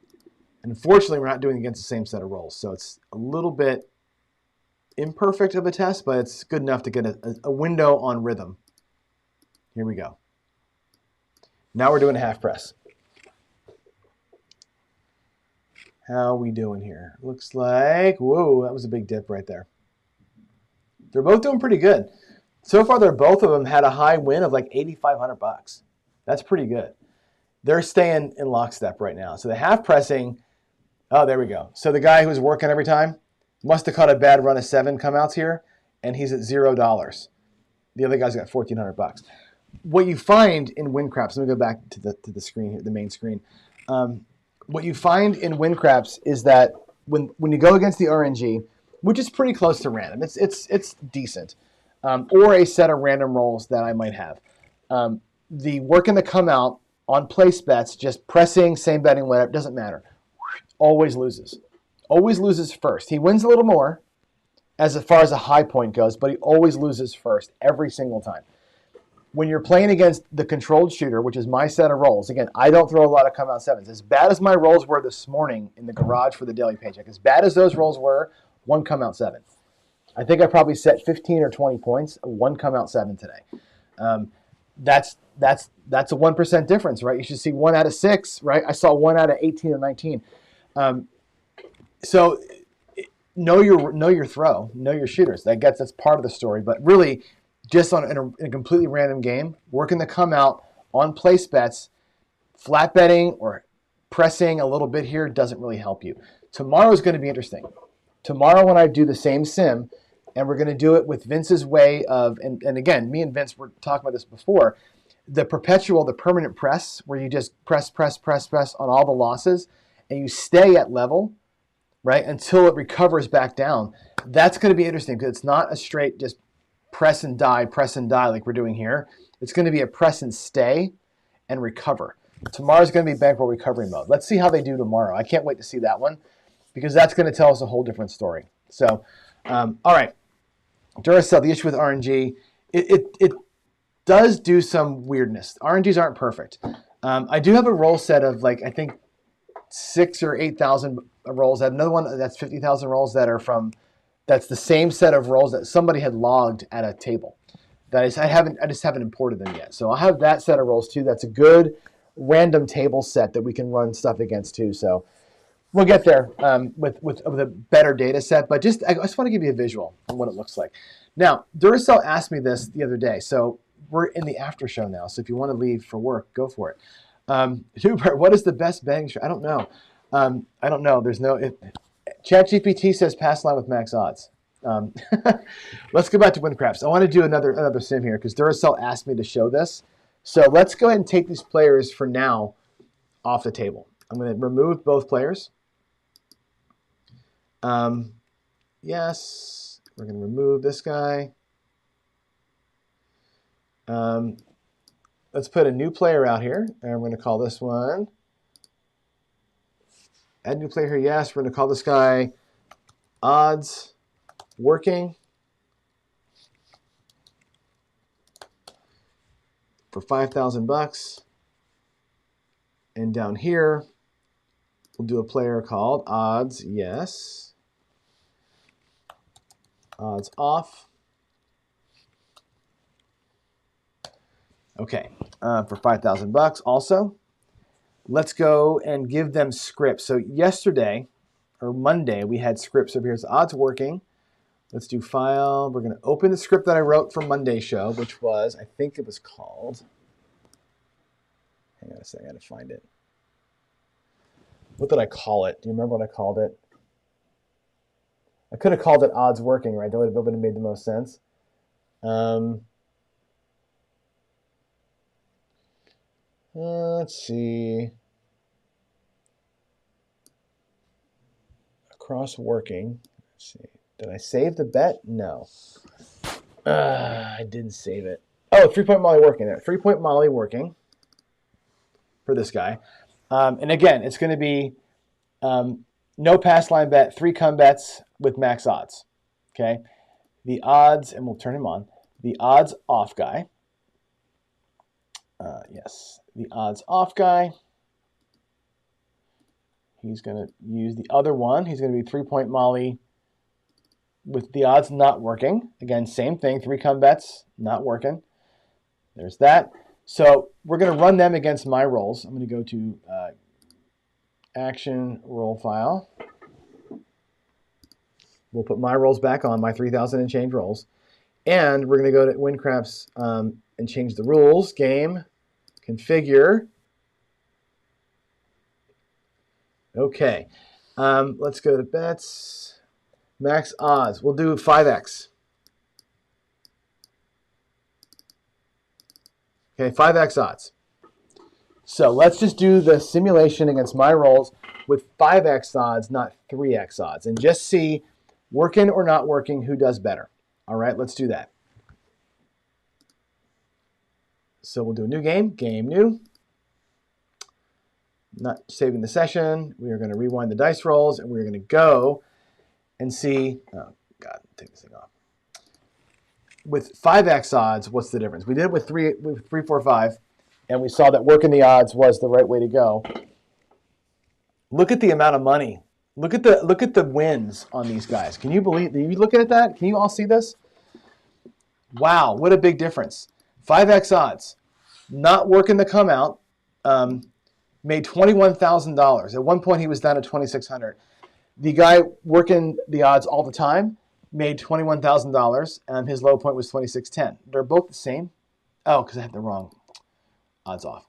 And unfortunately, we're not doing it against the same set of rolls. So it's a little bit imperfect of a test, but it's good enough to get a window on rhythm. Here we go. Now we're doing a half press. How we doing here? Looks like, whoa, that was a big dip right there. They're both doing pretty good. So far, both of them had a high win of like $8,500. That's pretty good. They're staying in lockstep right now. So the half pressing, oh, there we go. So the guy who's working every time, Must have caught a bad run of 7 come outs here, and he's at $0. The other guy's got $1,400. What you find in win craps, let me go back to the screen here, the main screen. What you find in win craps is that when you go against the RNG, which is pretty close to random, it's decent, or a set of random rolls that I might have. The work in the come out on place bets, just pressing, same betting, whatever, doesn't matter. Always loses. Always loses first. He wins a little more as far as a high point goes, but he always loses first every single time. When you're playing against the controlled shooter, which is my set of rolls, again, I don't throw a lot of come out 7s. As bad as my rolls were this morning in the garage for the daily paycheck, as bad as those rolls were, 1 come out 7. I think I probably set 15 or 20 points, 1 come out 7 today. That's a 1% difference, right? You should see 1 out of 6, right? I saw 1 out of 18 or 19. So know your throw, know your shooters. That's part of the story, but really, just in a completely random game, working the come out on place bets, flat betting or pressing a little bit here doesn't really help you. Tomorrow is going to be interesting. Tomorrow when I do the same sim, and we're going to do it with Vince's way of, and again, me and Vince were talking about this before, the permanent press, where you just press on all the losses, and you stay at level, right, until it recovers back down. That's going to be interesting because it's not a straight just press and die like we're doing here. It's going to be a press and stay and recover. Tomorrow's going to be bankroll recovery mode. Let's see how they do tomorrow. I can't wait to see that one because that's going to tell us a whole different story. So, all right. Duracell, the issue with RNG, it does do some weirdness. RNGs aren't perfect. I do have a roll set of I think 6,000 or 8,000 rolls. I have another one that's 50,000 rolls that's the same set of rolls that somebody had logged at a table. I just haven't imported them yet. So I'll have that set of rolls too. That's a good random table set that we can run stuff against too. So we'll get there with a better data set. But I just want to give you a visual on what it looks like. Now, Duracell asked me this the other day. So we're in the after show now. So if you want to leave for work, go for it. Hubert, what is the best betting strategy? I don't know. I don't know. There's no. ChatGPT says pass line with max odds. Let's go back to win craps. I want to do another sim here because Duracell asked me to show this. So let's go ahead and take these players for now off the table. I'm going to remove both players. Yes, we're going to remove this guy. Let's put a new player out here, and we're going to call this one. Add new player here, yes. We're going to call this guy odds working for $5,000. And down here, we'll do a player called odds, yes. Odds off. Okay, for $5,000 also. Let's go and give them scripts. So yesterday, or Monday, we had scripts over here. So odds working. Let's do file. We're going to open the script that I wrote for Monday's show, which was, I think it was called, hang on a second, I got to find it. What did I call it? Do you remember what I called it? I could have called it odds working, right? That would have made the most sense. Let's see. Across working. Let's see. Did I save the bet? No. I didn't save it. Oh, 3-point Molly working there. 3-point Molly working for this guy. And again, it's going to be no pass line bet, 3 come bets with max odds. Okay. The odds, and we'll turn him on. The odds off guy. Yes. The odds off guy. He's going to use the other one. He's going to be 3-point Molly with the odds not working. Again, same thing, 3 come bets, not working. There's that. So we're going to run them against my rolls. I'm going to go to action roll file. We'll put my rolls back on, my 3,000 and change rolls. And we're going to go to win craps and change the rules. Game, configure. Okay, let's go to bets. Max odds. We'll do 5x. Okay, 5x odds. So let's just do the simulation against my rolls with 5x odds, not 3x odds, and just see, working or not working, who does better. All right, let's do that. So we'll do a new game, game new. Not saving the session. We are going to rewind the dice rolls, and we're going to go and see, oh God, take this thing off. With 5x odds, what's the difference? We did it with 3, 4, 5. And we saw that working the odds was the right way to go. Look at the amount of money. Look at the wins on these guys. Can you believe? Are you looking at that? Can you all see this? Wow, what a big difference. 5x odds, not working the come out, made $21,000. At one point, he was down to $2,600. The guy working the odds all the time made $21,000, and his low point was $2,610. They're both the same. Oh, because I had the wrong odds off.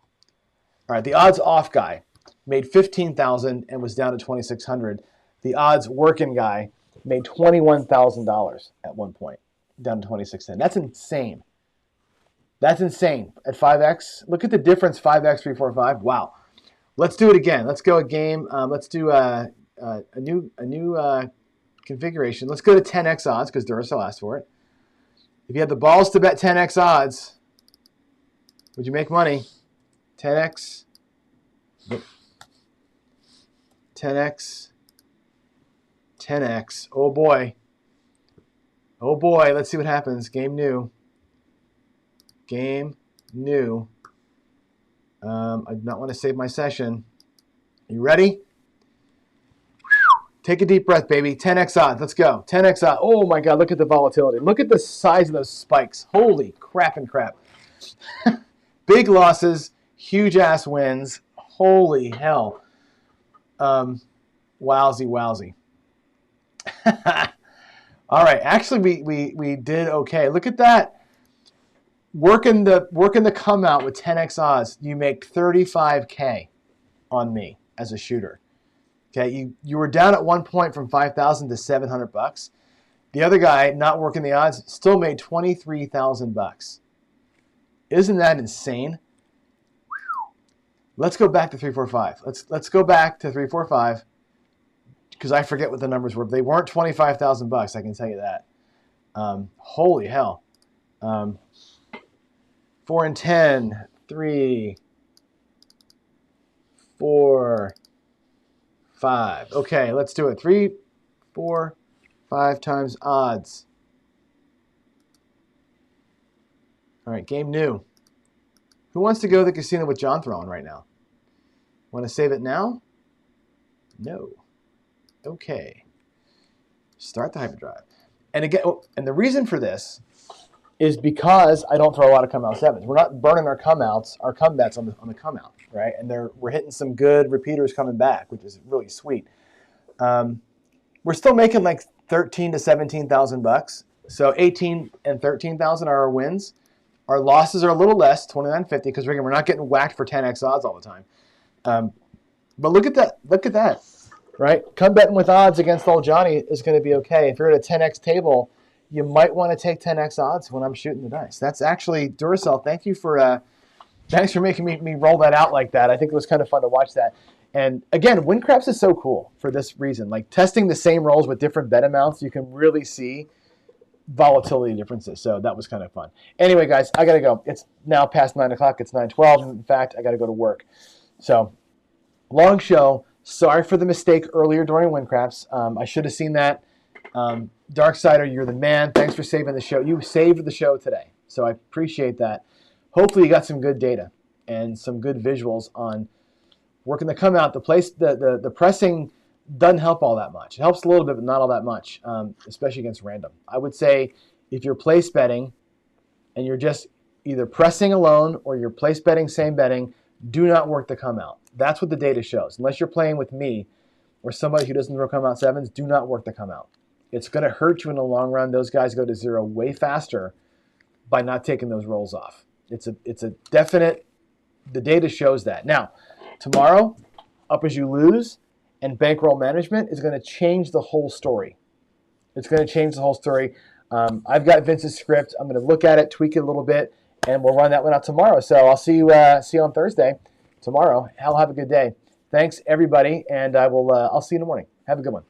All right, the odds off guy made $15,000 and was down to $2,600. The odds working guy made $21,000 at one point, down to $2,610. That's insane. That's insane. At 5x, look at the difference. 5x, 3, 4, 5. Wow. Let's do it again. Let's go a game. Let's do a new configuration. Let's go to 10x odds because Duracell asked for it. If you had the balls to bet 10x odds, would you make money? 10x. 10x. 10x. Oh boy. Oh boy. Let's see what happens. Game new. Game new. I do not want to save my session. You ready? Take a deep breath, baby. 10x odds. Let's go. 10x odds. Oh my God. Look at the volatility. Look at the size of those spikes. Holy crap and crap. Big losses, huge ass wins. Holy hell. Wowsy, wowsy. All right, actually we did okay. Look at that. Working the come out with 10x odds, you make $35K on me as a shooter. Okay, you were down at one point from $5,000 to $700. The other guy, not working the odds, still made $23,000. Isn't that insane? Let's go back to 3, 4, 5. Let's go back to 3, 4, 5 because I forget what the numbers were. They weren't $25,000. I can tell you that. Holy hell. 4 and 10, 3, 4, 5. Okay, let's do it. 3, 4, 5 times odds. All right, game new. Who wants to go to the casino with John throwing right now? Want to save it now? No. Okay. Start the hyperdrive. And again, and the reason for this is because I don't throw a lot of come out sevens. We're not burning our come outs, our come bets on the come out, right? And we're hitting some good repeaters coming back, which is really sweet. We're still making like $13,000 to $17,000. So 18 and 13,000 are our wins. Our losses are a little less, $29.50, because we're not getting whacked for 10x odds all the time. But look at that. Look at that, right? Come betting with odds against old Johnny is going to be okay. If you're at a 10x table, you might want to take 10x odds when I'm shooting the dice. That's actually, Duracell, thanks for making me roll that out like that. I think it was kind of fun to watch that. And again, WinCraps is so cool for this reason. Like testing the same rolls with different bet amounts, you can really see volatility differences. So that was kind of fun. Anyway, guys, I got to go. It's now past 9 o'clock. It's 9:12. In fact, I got to go to work. So long show. Sorry for the mistake earlier during WinCraps. I should have seen that. Darksider, you're the man. Thanks for saving the show. You saved the show today. So I appreciate that. Hopefully you got some good data and some good visuals on working the come out. The pressing doesn't help all that much. It helps a little bit, but not all that much, especially against random. I would say if you're place betting and you're just either pressing alone or you're place betting, same betting, do not work the come out. That's what the data shows. Unless you're playing with me or somebody who doesn't throw come out sevens, do not work the come out. It's going to hurt you in the long run. Those guys go to zero way faster by not taking those rolls off. It's a definite, the data shows that. Now, tomorrow, up as you lose, and bankroll management is going to change the whole story. It's going to change the whole story. I've got Vince's script. I'm going to look at it, tweak it a little bit, and we'll run that one out tomorrow. So I'll see you on Thursday tomorrow. Have a good day. Thanks, everybody, and I'll see you in the morning. Have a good one.